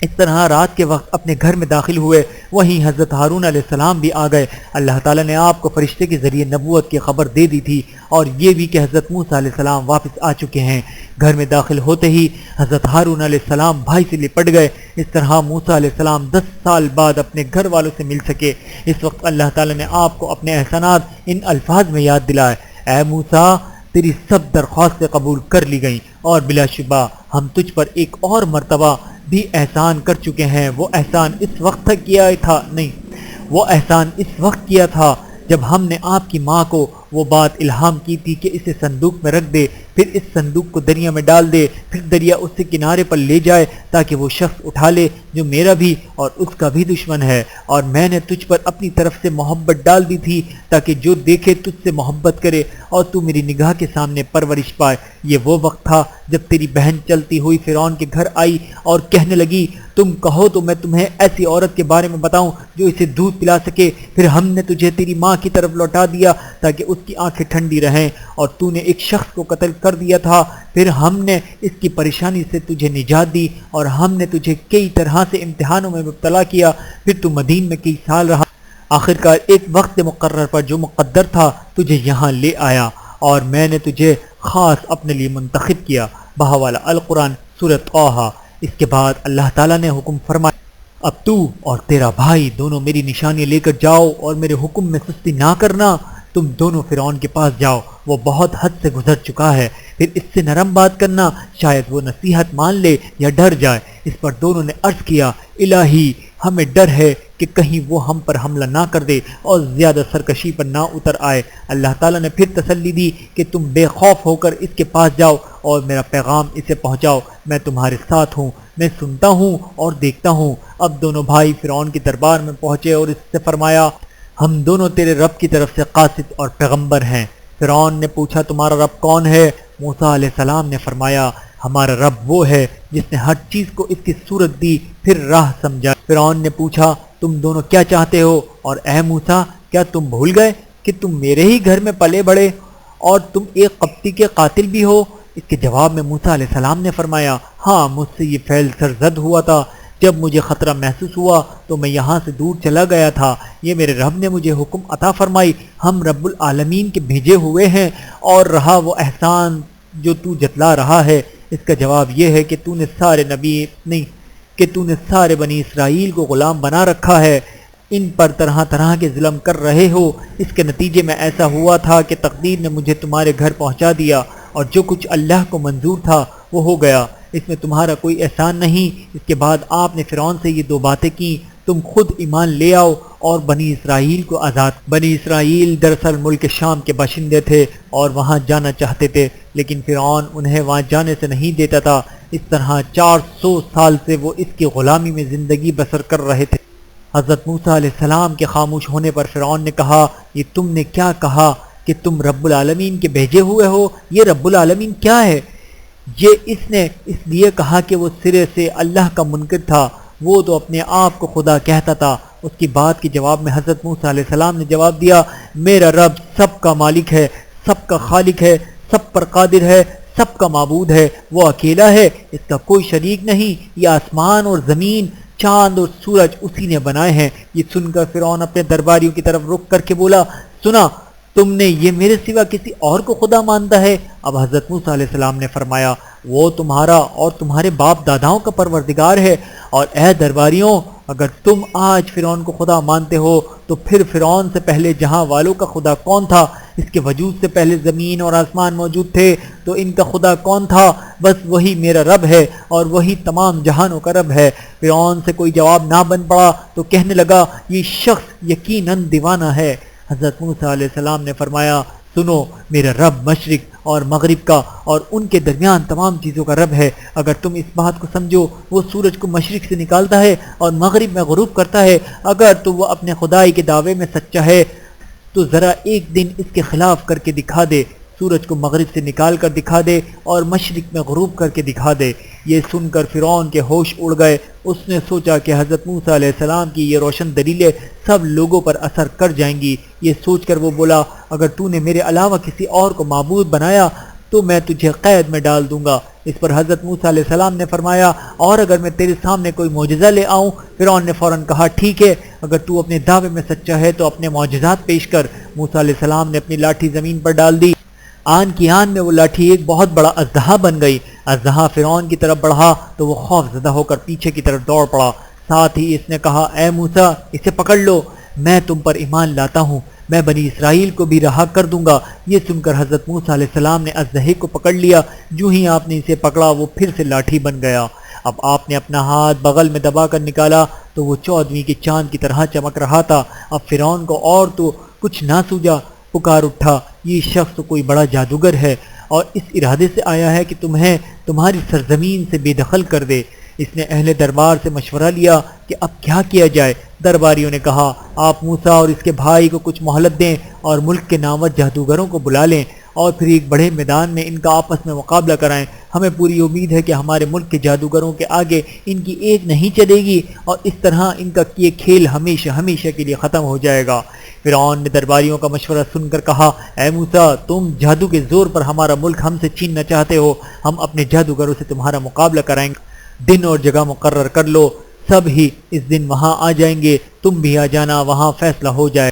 اس طرح رات کے وقت اپنے گھر میں داخل ہوئے، وہیں حضرت ہارون علیہ السلام بھی آ گئے۔ اللہ تعالیٰ نے آپ کو فرشتے کے ذریعے نبوت کی خبر دے دی تھی اور یہ بھی کہ حضرت موسیٰ علیہ السلام واپس آ چکے ہیں۔ گھر میں داخل ہوتے ہی حضرت ہارون علیہ السلام بھائی سے لپٹ گئے۔ اس طرح موسیٰ علیہ السلام 10 سال بعد اپنے گھر والوں سے مل سکے۔ اس وقت اللہ تعالیٰ نے آپ کو اپنے احسانات ان الفاظ میں یاد دلائے، اے موسیٰ تیری سب درخواستیں قبول کر لی گئیں اور بلا شبہ ہم تجھ پر ایک اور مرتبہ بھی احسان کر چکے ہیں۔ وہ احسان اس وقت کیا تھا جب ہم نے آپ کی ماں کو وہ بات الہام کی تھی کہ اسے صندوق میں رکھ دے، پھر اس صندوق کو دریا میں ڈال دے، پھر دریا اس سے کنارے پر لے جائے تاکہ وہ شخص اٹھا لے جو میرا بھی اور اس کا بھی دشمن ہے۔ اور میں نے تجھ پر اپنی طرف سے محبت ڈال دی تھی تاکہ جو دیکھے تجھ سے محبت کرے اور تو میری نگاہ کے سامنے پرورش پائے۔ یہ وہ وقت تھا جب تیری بہن چلتی ہوئی فرعون کے گھر آئی اور کہنے لگی، تم کہو تو میں تمہیں ایسی عورت کے بارے میں بتاؤں جو اسے دودھ پلا سکے۔ پھر ہم نے تجھے تیری ماں کی طرف لوٹا دیا تاکہ اس کی آنکھیں ٹھنڈی رہیں، اور تو نے ایک شخص کو قتل کر دیا تھا۔ پھر ہم نے اس کی پریشانی سے تجھے نجات دی اور ہم نے تجھے کئی طرح سے امتحانوں میں مبتلا کیا۔ پھر تو مدین میں کئی سال رہا، آخرکار ایک وقت مقرر پر جو مقدر تھا تجھے یہاں لے آیا اور میں نے تجھے خاص اپنے لیے منتخب کیا۔ بہوالا القرآن سورۃ طٰہٰ۔ اس کے بعد اللہ تعالیٰ نے حکم فرمایا، اب تو اور تیرا بھائی دونوں میری نشانی لے کر جاؤ اور میرے حکم میں سستی نہ کرنا۔ تم دونوں فرعون کے پاس جاؤ، وہ بہت حد سے گزر چکا ہے، پھر اس سے نرم بات کرنا، شاید وہ نصیحت مان لے یا ڈر جائے۔ اس پر دونوں نے عرض کیا، الہی ہمیں ڈر ہے کہ کہیں وہ ہم پر حملہ نہ کر دے اور زیادہ سرکشی پر نہ اتر آئے۔ اللہ تعالیٰ نے پھر تسلی دی کہ تم بے خوف ہو کر اس کے پاس جاؤ اور میرا پیغام اسے پہنچاؤ، میں تمہارے ساتھ ہوں، میں سنتا ہوں اور دیکھتا ہوں۔ اب دونوں بھائی فرعون کے دربار میں پہنچے اور اس سے فرمایا، ہم دونوں تیرے رب کی طرف سے قاصد اور پیغمبر ہیں۔ فرعون نے پوچھا، تمہارا رب کون ہے؟ موسیٰ علیہ السلام نے فرمایا، ہمارا رب وہ ہے جس نے ہر چیز کو اس کی صورت دی پھر راہ سمجھا۔ فرعون نے پوچھا، تم دونوں کیا چاہتے ہو؟ اور اے موسیٰ کیا تم بھول گئے کہ تم میرے ہی گھر میں پلے بڑھے اور تم ایک قبطی کے قاتل بھی ہو؟ اس کے جواب میں موسیٰ علیہ السلام نے فرمایا، ہاں مجھ سے یہ فعل سرزد ہوا تھا، جب مجھے خطرہ محسوس ہوا تو میں یہاں سے دور چلا گیا تھا، یہ میرے رب نے مجھے حکم عطا فرمائی، ہم رب العالمین کے بھیجے ہوئے ہیں، اور رہا وہ احسان جو تو جتلا رہا ہے، اس کا جواب یہ ہے کہ تو نے سارے بنی اسرائیل کو غلام بنا رکھا ہے، ان پر طرح طرح کے ظلم کر رہے ہو، اس کے نتیجے میں ایسا ہوا تھا کہ تقدیر نے مجھے تمہارے گھر پہنچا دیا، اور جو کچھ اللہ کو منظور تھا وہ ہو گیا، اس میں تمہارا کوئی احسان نہیں۔ اس کے بعد آپ نے فرعون سے یہ 2 باتیں کی، تم خود ایمان لے آؤ اور بنی اسرائیل کو آزاد۔ بنی اسرائیل دراصل ملک شام کے باشندے تھے اور وہاں جانا چاہتے تھے، لیکن فرعون انہیں وہاں جانے سے نہیں دیتا تھا۔ اس طرح 400 سال سے وہ اس کی غلامی میں زندگی بسر کر رہے تھے۔ حضرت موسیٰ علیہ السلام کے خاموش ہونے پر فرعون نے کہا، یہ تم نے کیا کہا کہ تم رب العالمین کے بھیجے ہوئے ہو؟ یہ رب العالمین کیا ہے؟ یہ اس نے اس لیے کہا کہ وہ سرے سے اللہ کا منکر تھا، وہ تو اپنے آپ کو خدا کہتا تھا۔ اس کی بات کے جواب میں حضرت موسیٰ علیہ السلام نے جواب دیا، میرا رب سب کا مالک ہے، سب کا خالق ہے، سب پر قادر ہے، سب کا معبود ہے، وہ اکیلا ہے، اس کا کوئی شریک نہیں، یہ آسمان اور زمین، چاند اور سورج اسی نے بنائے ہیں۔ یہ سن کر فرعون اپنے درباریوں کی طرف رخ کر کے بولا، سنا تم نے یہ میرے سوا کسی اور کو خدا مانتا ہے؟ اب حضرت موسیٰ علیہ السلام نے فرمایا، وہ تمہارا اور تمہارے باپ داداؤں کا پروردگار ہے، اور اے درباریوں، اگر تم آج فرعون کو خدا مانتے ہو تو پھر فرعون سے پہلے جہاں والوں کا خدا کون تھا؟ اس کے وجود سے پہلے زمین اور آسمان موجود تھے تو ان کا خدا کون تھا؟ بس وہی میرا رب ہے اور وہی تمام جہانوں کا رب ہے۔ فرعون سے کوئی جواب نہ بن پڑا تو کہنے لگا، یہ شخص یقیناً دیوانہ ہے۔ حضرت موسیٰ علیہ السلام نے فرمایا، سنو، میرا رب مشرق اور مغرب کا اور ان کے درمیان تمام چیزوں کا رب ہے۔ اگر تم اس بات کو سمجھو، وہ سورج کو مشرق سے نکالتا ہے اور مغرب میں غروب کرتا ہے، اگر تو وہ اپنے خدائی کے دعوے میں سچا ہے تو ذرا ایک دن اس کے خلاف کر کے دکھا دے، سورج کو مغرب سے نکال کر دکھا دے اور مشرق میں غروب کر کے دکھا دے۔ یہ سن کر فرعون کے ہوش اڑ گئے۔ اس نے سوچا کہ حضرت موسیٰ علیہ السلام کی یہ روشن دلیلیں سب لوگوں پر اثر کر جائیں گی۔ یہ سوچ کر وہ بولا، اگر تو نے میرے علاوہ کسی اور کو معبود بنایا تو میں تجھے قید میں ڈال دوں گا۔ اس پر حضرت موسیٰ علیہ السلام نے فرمایا، اور اگر میں تیرے سامنے کوئی معجزہ لے آؤں؟ فرعون نے فوراً کہا، ٹھیک ہے، اگر تو اپنے دعوے میں سچا ہے تو اپنے معجزات پیش کر۔ موسیٰ علیہ السلام نے اپنی لاٹھی زمین پر ڈال دی۔ آن کی آن میں وہ لاٹھی ایک بہت بڑا اژدہا بن گئی۔ اژدہا فرعون کی طرف بڑھا تو وہ خوف زدہ ہو کر پیچھے کی طرف دوڑ پڑا۔ ساتھ ہی اس نے کہا، اے موسیٰ، اسے پکڑ لو، میں تم پر ایمان لاتا ہوں، میں بنی اسرائیل کو بھی رہا کر دوں گا۔ یہ سن کر حضرت موسیٰ علیہ السلام نے اژدہے کو پکڑ لیا۔ جو ہی آپ نے اسے پکڑا وہ پھر سے لاٹھی بن گیا۔ اب آپ نے اپنا ہاتھ بغل میں دبا کر نکالا تو وہ 14ویں کے چاند کی طرح چمک رہا تھا۔ اب فرعون کو اور تو کچھ نہ سوجا، پکار اٹھا، یہ شخص تو کوئی بڑا جادوگر ہے اور اس ارادے سے آیا ہے کہ تمہیں تمہاری سرزمین سے بے دخل کر دے۔ اس نے اہل دربار سے مشورہ لیا کہ اب کیا کیا جائے۔ درباریوں نے کہا، آپ موسیٰ اور اس کے بھائی کو کچھ مہلت دیں اور ملک کے نامور جادوگروں کو بلا لیں اور پھر ایک بڑے میدان میں ان کا آپس میں مقابلہ کرائیں۔ ہمیں پوری امید ہے کہ ہمارے ملک کے جادوگروں کے آگے ان کی ایک نہیں چلے گی اور اس طرح ان کا یہ کھیل ہمیشہ ہمیشہ کے لیے ختم ہو جائے گا۔ فرعون نے درباریوں کا مشورہ سن کر کہا، اے موسیٰ، تم جادو کے زور پر ہمارا ملک ہم سے چھیننا چاہتے ہو، ہم اپنے جادوگروں سے تمہارا مقابلہ کرائیں گے۔ دن اور جگہ مقرر کر لو، سب ہی اس دن وہاں آ جائیں گے، تم بھی آ جانا، وہاں فیصلہ ہو جائے۔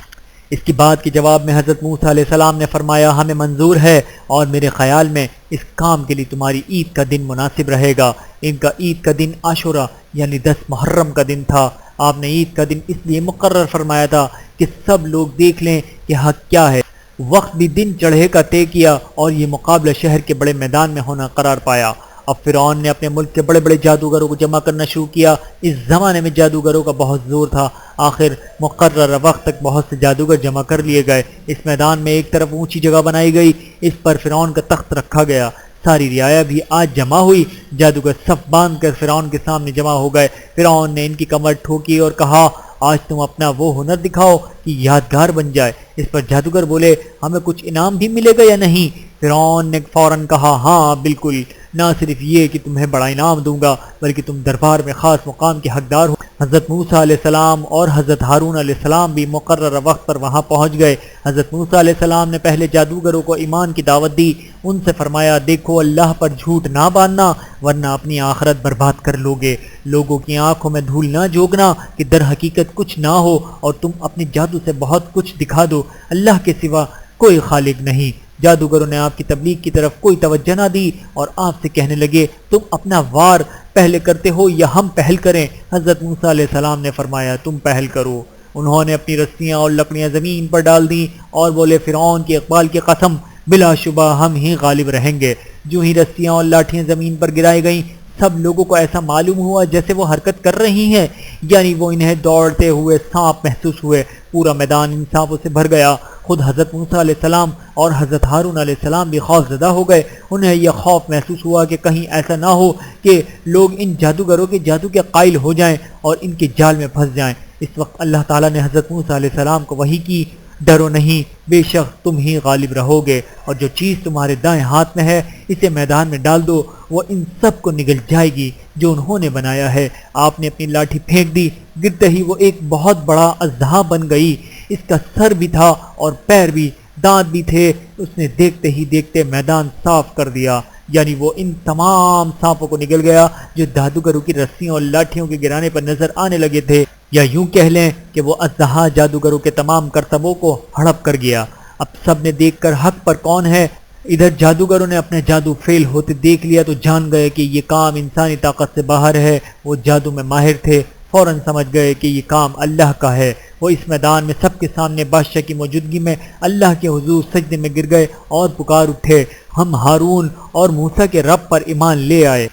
اس کی بات کے جواب میں حضرت موسیٰ علیہ السلام نے فرمایا، ہمیں منظور ہے اور میرے خیال میں اس کام کے لیے تمہاری عید کا دن مناسب رہے گا۔ ان کا عید کا دن عاشورہ یعنی 10 محرم کا دن تھا۔ آپ نے عید کا دن اس لیے مقرر فرمایا تھا کہ سب لوگ دیکھ لیں کہ حق کیا ہے۔ وقت بھی دن چڑھے کا طے کیا اور یہ مقابلہ شہر کے بڑے میدان میں ہونا قرار پایا۔ اب فرعون نے اپنے ملک کے بڑے بڑے جادوگروں کو جمع کرنا شروع کیا۔ اس زمانے میں جادوگروں کا بہت زور تھا۔ آخر مقررہ وقت تک بہت سے جادوگر جمع کر لیے گئے۔ اس میدان میں ایک طرف اونچی جگہ بنائی گئی، اس پر فرعون کا تخت رکھا گیا۔ ساری رعایا بھی آج جمع ہوئی۔ جادوگر صف باندھ کر فرعون کے سامنے جمع ہو گئے۔ فرعون نے ان کی کمر ٹھوکی اور کہا، آج تم اپنا وہ ہنر دکھاؤ کہ یادگار بن جائے۔ اس پر جادوگر بولے، ہمیں کچھ انعام بھی ملے گا یا نہیں؟ فرعون نے فوراً کہا، ہاں بالکل، نہ صرف یہ کہ تمہیں بڑا انعام دوں گا بلکہ تم دربار میں خاص مقام کے حقدار ہو۔ حضرت موسیٰ علیہ السلام اور حضرت ہارون علیہ السلام بھی مقررہ وقت پر وہاں پہنچ گئے۔ حضرت موسیٰ علیہ السلام نے پہلے جادوگروں کو ایمان کی دعوت دی۔ ان سے فرمایا، دیکھو، اللہ پر جھوٹ نہ باندھنا ورنہ اپنی آخرت برباد کر لوگے۔ لوگوں کی آنکھوں میں دھول نہ جھونکنا کہ در حقیقت کچھ نہ ہو اور تم اپنے جادو سے بہت کچھ دکھا دو، اللہ کے سوا کوئی خالق نہیں۔ جادوگروں نے آپ کی تبلیغ کی طرف کوئی توجہ نہ دی اور آپ سے کہنے لگے، تم اپنا وار پہلے کرتے ہو یا ہم پہل کریں؟ حضرت موسیٰ علیہ السلام نے فرمایا، تم پہل کرو۔ انہوں نے اپنی رسیاں اور لکڑیاں زمین پر ڈال دیں اور بولے، فرعون کے اقبال کی قسم، بلا شبہ ہم ہی غالب رہیں گے۔ جو ہی رسیاں اور لاٹھیاں زمین پر گرائی گئیں، سب لوگوں کو ایسا معلوم ہوا جیسے وہ حرکت کر رہی ہیں، یعنی وہ انہیں دوڑتے ہوئے سانپ محسوس ہوئے۔ پورا میدان ان سانپوں سے بھر گیا۔ خود حضرت موسیٰ علیہ السلام اور حضرت ہارون علیہ السلام بھی خوف زدہ ہو گئے۔ انہیں یہ خوف محسوس ہوا کہ کہیں ایسا نہ ہو کہ لوگ ان جادوگروں کے جادو کے قائل ہو جائیں اور ان کے جال میں پھنس جائیں۔ اس وقت اللہ تعالیٰ نے حضرت موسیٰ علیہ السلام کو وحی کی، ڈرو نہیں، بے شک تم ہی غالب رہو گے، اور جو چیز تمہارے دائیں ہاتھ میں ہے اسے میدان میں ڈال دو وہ ان سب کو نگل جائے گی جو انہوں نے بنایا ہے۔ آپ نے اپنی لاٹھی پھینک دی، گرتے ہی وہ ایک بہت بڑا اژدہا بن گئی۔ اس کا سر بھی تھا اور پیر بھی، دانت بھی تھے۔ اس نے دیکھتے ہی دیکھتے میدان صاف کر دیا، یعنی وہ ان تمام سانپوں کو نگل گیا جو جادوگروں کی رسیوں اور لاٹھیوں کے گرانے پر نظر آنے لگے تھے، یا یوں کہہ لیں کہ وہ اژدہا جادوگروں کے تمام کرتبوں کو ہڑپ کر گیا۔ اب سب نے دیکھ کر حق پر کون ہے۔ ادھر جادوگروں نے اپنے جادو فیل ہوتے دیکھ لیا تو جان گئے کہ یہ کام انسانی طاقت سے باہر ہے۔ وہ جادو میں ماہر تھے، فوراً سمجھ گئے کہ یہ کام اللہ کا ہے۔ وہ اس میدان میں سب کے سامنے بادشاہ کی موجودگی میں اللہ کے حضور سجدے میں گر گئے اور پکار اٹھے، ہم ہارون اور موسیٰ کے رب پر ایمان لے آئے۔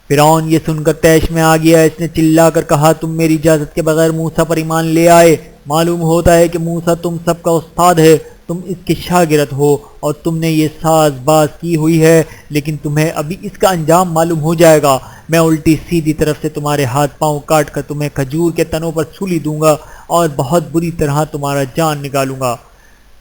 فرعون یہ سن کر طیش میں آ گیا۔ اس نے چلا کر کہا، تم میری اجازت کے بغیر موسیٰ پر ایمان لے آئے؟ معلوم ہوتا ہے کہ موسیٰ تم سب کا استاد ہے، تم اس کے شاگرد ہو اور تم نے یہ ساز باز کی ہوئی ہے، لیکن تمہیں ابھی اس کا انجام معلوم ہو جائے گا۔ میں الٹی سیدھی طرف سے تمہارے ہاتھ پاؤں کاٹ کر تمہیں کھجور کے تنوں پر سولی دوں گا اور بہت بری طرح تمہارا جان نکالوں گا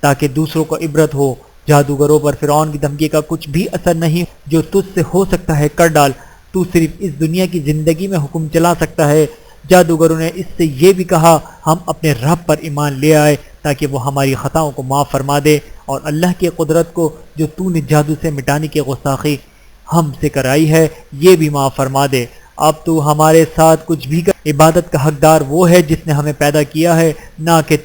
تاکہ دوسروں کو عبرت ہو۔ جادوگروں پر فرعون کی دھمکی کا کچھ بھی اثر نہیں، جو تجھ سے ہو سکتا ہے کر ڈال، تو صرف اس دنیا کی زندگی میں حکم چلا سکتا ہے۔ جادوگروں نے اس سے یہ بھی کہا، ہم اپنے رب پر ایمان لے آئے تاکہ وہ ہماری خطاؤں کو معاف فرما دے اور اللہ کی قدرت کو جو تو نے جادو سے مٹانے کی گستاخی ہم سے کرائی ہے یہ بھی معاف فرما دے۔ اب تو ہمارے ساتھ کچھ بھی کر، عبادت کا حقدار وہ ہے جس نے ہمیں پیدا کیا ہے، نہ کہ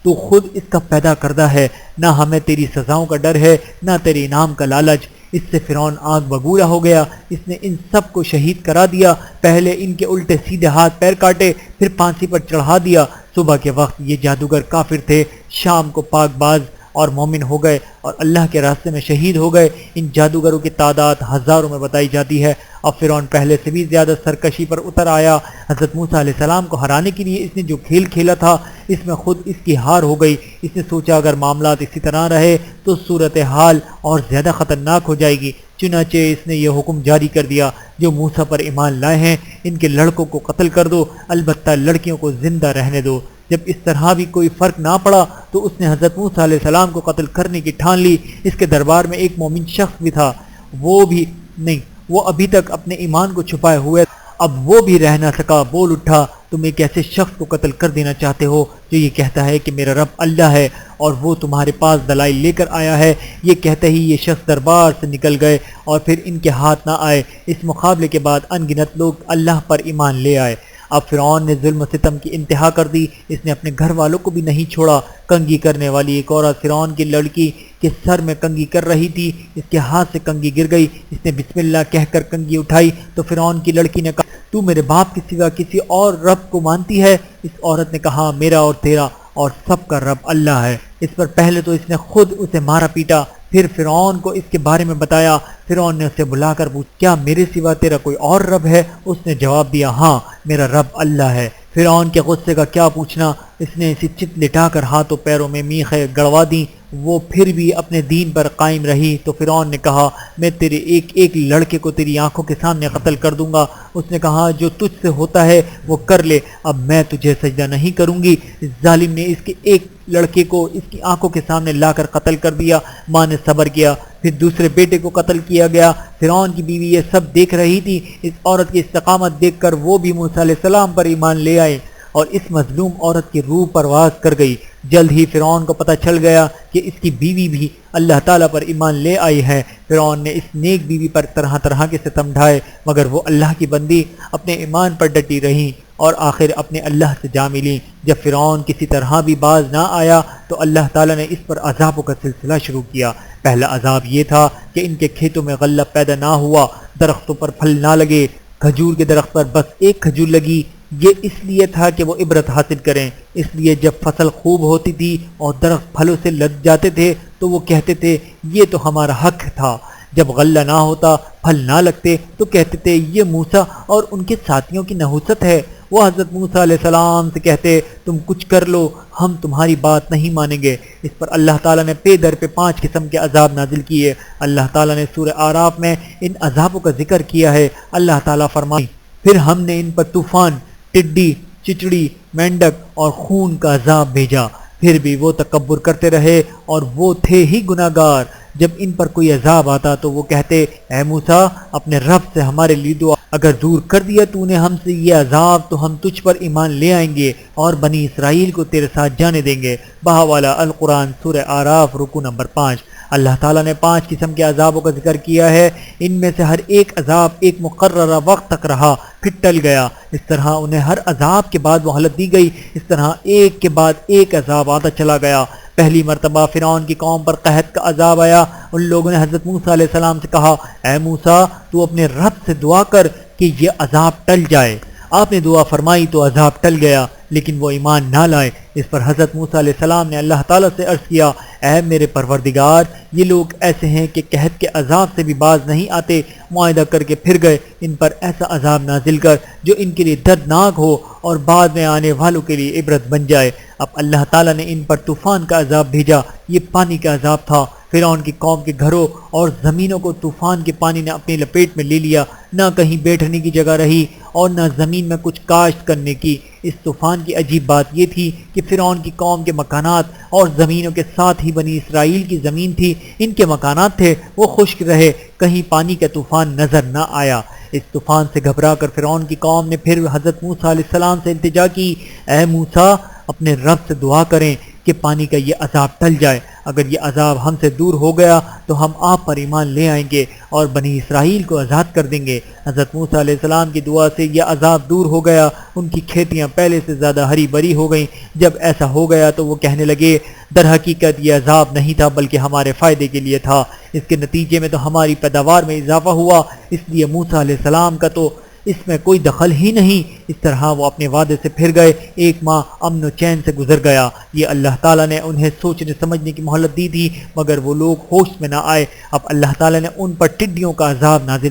تو خود اس کا پیدا کردہ ہے۔ نہ ہمیں تیری سزاؤں کا ڈر ہے، نہ تیرے انعام کا لالچ۔ اس سے فرعون آگ بگولا ہو گیا۔ اس نے ان سب کو شہید کرا دیا، پہلے ان کے الٹے سیدھے ہاتھ پیر کاٹے، پھر پھانسی پر چڑھا دیا۔ صبح کے وقت یہ جادوگر کافر تھے، شام کو پاک باز اور مومن ہو گئے اور اللہ کے راستے میں شہید ہو گئے۔ ان جادوگروں کی تعداد ہزاروں میں بتائی جاتی ہے۔ اب فرعون پہلے سے بھی زیادہ سرکشی پر اتر آیا۔ حضرت موسیٰ علیہ السلام کو ہرانے کے لیے اس نے جو کھیل کھیلا تھا اس میں خود اس کی ہار ہو گئی۔ اس نے سوچا اگر معاملات اسی طرح رہے تو صورتحال اور زیادہ خطرناک ہو جائے گی۔ چنانچہ اس نے یہ حکم جاری کر دیا، جو موسیٰ پر ایمان لائے ہیں ان کے لڑکوں کو قتل کر دو، البتہ لڑکیوں کو زندہ رہنے دو۔ جب اس طرح بھی کوئی فرق نہ پڑا تو اس نے حضرت موسیٰ علیہ السلام کو قتل کرنے کی ٹھان لی۔ اس کے دربار میں ایک مومن شخص بھی تھا، وہ ابھی تک اپنے ایمان کو چھپائے ہوئے، اب وہ بھی رہ نہ سکا، بول اٹھا، تم ایک ایسے شخص کو قتل کر دینا چاہتے ہو جو یہ کہتا ہے کہ میرا رب اللہ ہے اور وہ تمہارے پاس دلائل لے کر آیا ہے۔ یہ کہتے ہی یہ شخص دربار سے نکل گئے اور پھر ان کے ہاتھ نہ آئے۔ اس مقابلے کے بعد ان گنت لوگ اللہ پر ایمان لے آئے۔ اب فرعون نے ظلم و ستم کی انتہا کر دی۔ اس نے اپنے گھر والوں کو بھی نہیں چھوڑا۔ کنگھی کرنے والی ایک عورت فرعون کی لڑکی کے سر میں کنگھی کر رہی تھی، اس کے ہاتھ سے کنگھی گر گئی۔ اس نے بسم اللہ کہہ کر کنگھی اٹھائی تو فرعون کی لڑکی نے کہا، تو میرے باپ کے سوا کسی اور رب کو مانتی ہے؟ اس عورت نے کہا، میرا اور تیرا اور سب کا رب اللہ ہے۔ اس پر پہلے تو اس نے خود اسے مارا پیٹا، پھر فرعون کو اس کے بارے میں بتایا۔ فرعون نے اسے بلا کر پوچھا، کیا میرے سوا تیرا کوئی اور رب ہے؟ اس نے جواب دیا، ہاں میرا رب اللہ ہے۔ فرعون کے غصے کا کیا پوچھنا، اس نے اسے چت لٹا کر ہاتھوں پیروں میں میخیں گڑوا دیں۔ وہ پھر بھی اپنے دین پر قائم رہی تو فرعون نے کہا، میں تیرے ایک ایک لڑکے کو تیری آنکھوں کے سامنے قتل کر دوں گا۔ اس نے کہا، جو تجھ سے ہوتا ہے وہ کر لے، اب میں تجھے سجدہ نہیں کروں گی۔ اس ظالم نے اس کے ایک لڑکے کو اس کی آنکھوں کے سامنے لا کر قتل کر دیا۔ ماں نے صبر کیا، پھر دوسرے بیٹے کو قتل کیا گیا۔ فرعون کی بیوی یہ سب دیکھ رہی تھی۔ اس عورت کی استقامت دیکھ کر وہ بھی موسیٰ علیہ السلام پر ایمان لے آئے اور اس مظلوم عورت کی روح پرواز کر گئی۔ جلد ہی فرعون کو پتہ چل گیا کہ اس کی بیوی بھی اللہ تعالیٰ پر ایمان لے آئی ہے۔ فرعون نے اس نیک بیوی پر طرح طرح کے ستم ڈھائے، مگر وہ اللہ کی بندی اپنے ایمان پر ڈٹی رہی اور آخر اپنے اللہ سے جا ملی۔ جب فرعون کسی طرح بھی باز نہ آیا تو اللہ تعالیٰ نے اس پر عذابوں کا سلسلہ شروع کیا۔ پہلا عذاب یہ تھا کہ ان کے کھیتوں میں غلہ پیدا نہ ہوا، درختوں پر پھل نہ لگے۔ کھجور کے درخت پر بس ایک کھجور لگی، یہ اس لیے تھا کہ وہ عبرت حاصل کریں۔ اس لیے جب فصل خوب ہوتی تھی اور درخت پھلوں سے لد جاتے تھے تو وہ کہتے تھے، یہ تو ہمارا حق تھا۔ جب غلہ نہ ہوتا، پھل نہ لگتے تو کہتے تھے، یہ موسیٰ اور ان کے ساتھیوں کی نحوست ہے۔ وہ حضرت موسیٰ علیہ السلام سے کہتے، تم کچھ کر لو، ہم تمہاری بات نہیں مانیں گے۔ اس پر اللہ تعالیٰ نے پے در پہ 5 قسم کے عذاب نازل کیے۔ اللہ تعالیٰ نے سورہ اعراف میں ان عذابوں کا ذکر کیا ہے۔ اللہ تعالیٰ فرمائے، پھر ہم نے ان پر طوفان، ٹڈی، چچڑی، مینڈک اور خون کا عذاب بھیجا، پھر بھی وہ تکبر کرتے رہے اور وہ تھے ہی گناہگار۔ جب ان پر کوئی عذاب آتا تو وہ کہتے اے موسیٰ اپنے رب سے ہمارے لیے دعا، اگر دور کر دیا تو نے ہم سے یہ عذاب تو ہم تجھ پر ایمان لے آئیں گے اور بنی اسرائیل کو تیرے ساتھ جانے دیں گے۔ بہاوالہ القرآن سورہ اعراف رکوع نمبر 5۔ اللہ تعالیٰ نے 5 قسم کے عذابوں کا ذکر کیا ہے، ان میں سے ہر ایک عذاب ایک مقررہ وقت تک رہا پھر ٹل گیا۔ اس طرح انہیں ہر عذاب کے بعد مہلت دی گئی، اس طرح ایک کے بعد ایک عذاب آتا چلا گیا۔ پہلی مرتبہ فرعون کی قوم پر قحط کا عذاب آیا۔ ان لوگوں نے حضرت موسیٰ علیہ السلام سے کہا اے موسیٰ تو اپنے رب سے دعا کر کہ یہ عذاب ٹل جائے۔ آپ نے دعا فرمائی تو عذاب ٹل گیا، لیکن وہ ایمان نہ لائے۔ اس پر حضرت موسیٰ علیہ السلام نے اللہ تعالیٰ سے عرض کیا اے میرے پروردگار، یہ لوگ ایسے ہیں کہ قحط کے عذاب سے بھی باز نہیں آتے، معاہدہ کر کے پھر گئے، ان پر ایسا عذاب نازل کر جو ان کے لیے دردناک ہو اور بعد میں آنے والوں کے لیے عبرت بن جائے۔ اب اللہ تعالیٰ نے ان پر طوفان کا عذاب بھیجا، یہ پانی کا عذاب تھا۔ فرعون کی قوم کے گھروں اور زمینوں کو طوفان کے پانی نے اپنی لپیٹ میں لے لیا، نہ کہیں بیٹھنے کی جگہ رہی اور نہ زمین میں کچھ کاشت کرنے کی۔ اس طوفان کی عجیب بات یہ تھی کہ فرعون کی قوم کے مکانات اور زمینوں کے ساتھ ہی بنی اسرائیل کی زمین تھی، ان کے مکانات تھے وہ خشک رہے، کہیں پانی کا طوفان نظر نہ آیا۔ اس طوفان سے گھبرا کر فرعون کی قوم نے پھر حضرت موسیٰ علیہ السلام سے التجا کی اے موسیٰ اپنے رب سے دعا کریں کہ پانی کا یہ عذاب ٹل جائے، اگر یہ عذاب ہم سے دور ہو گیا تو ہم آپ پر ایمان لے آئیں گے اور بنی اسرائیل کو آزاد کر دیں گے۔ حضرت موسیٰ علیہ السلام کی دعا سے یہ عذاب دور ہو گیا، ان کی کھیتیاں پہلے سے زیادہ ہری بھری ہو گئیں۔ جب ایسا ہو گیا تو وہ کہنے لگے در حقیقت یہ عذاب نہیں تھا بلکہ ہمارے فائدے کے لیے تھا، اس کے نتیجے میں تو ہماری پیداوار میں اضافہ ہوا، اس لیے موسیٰ علیہ السلام کا تو اس میں کوئی دخل ہی نہیں۔ اس طرح وہ اپنے وعدے سے پھر گئے، 1 ماہ امن و چین سے گزر گیا۔ یہ اللہ تعالیٰ نے انہیں سوچنے سمجھنے کی مہلت دی تھی مگر وہ لوگ ہوش میں نہ آئے۔ اب اللہ تعالیٰ نے ان پر ٹڈیوں کا عذاب نازل،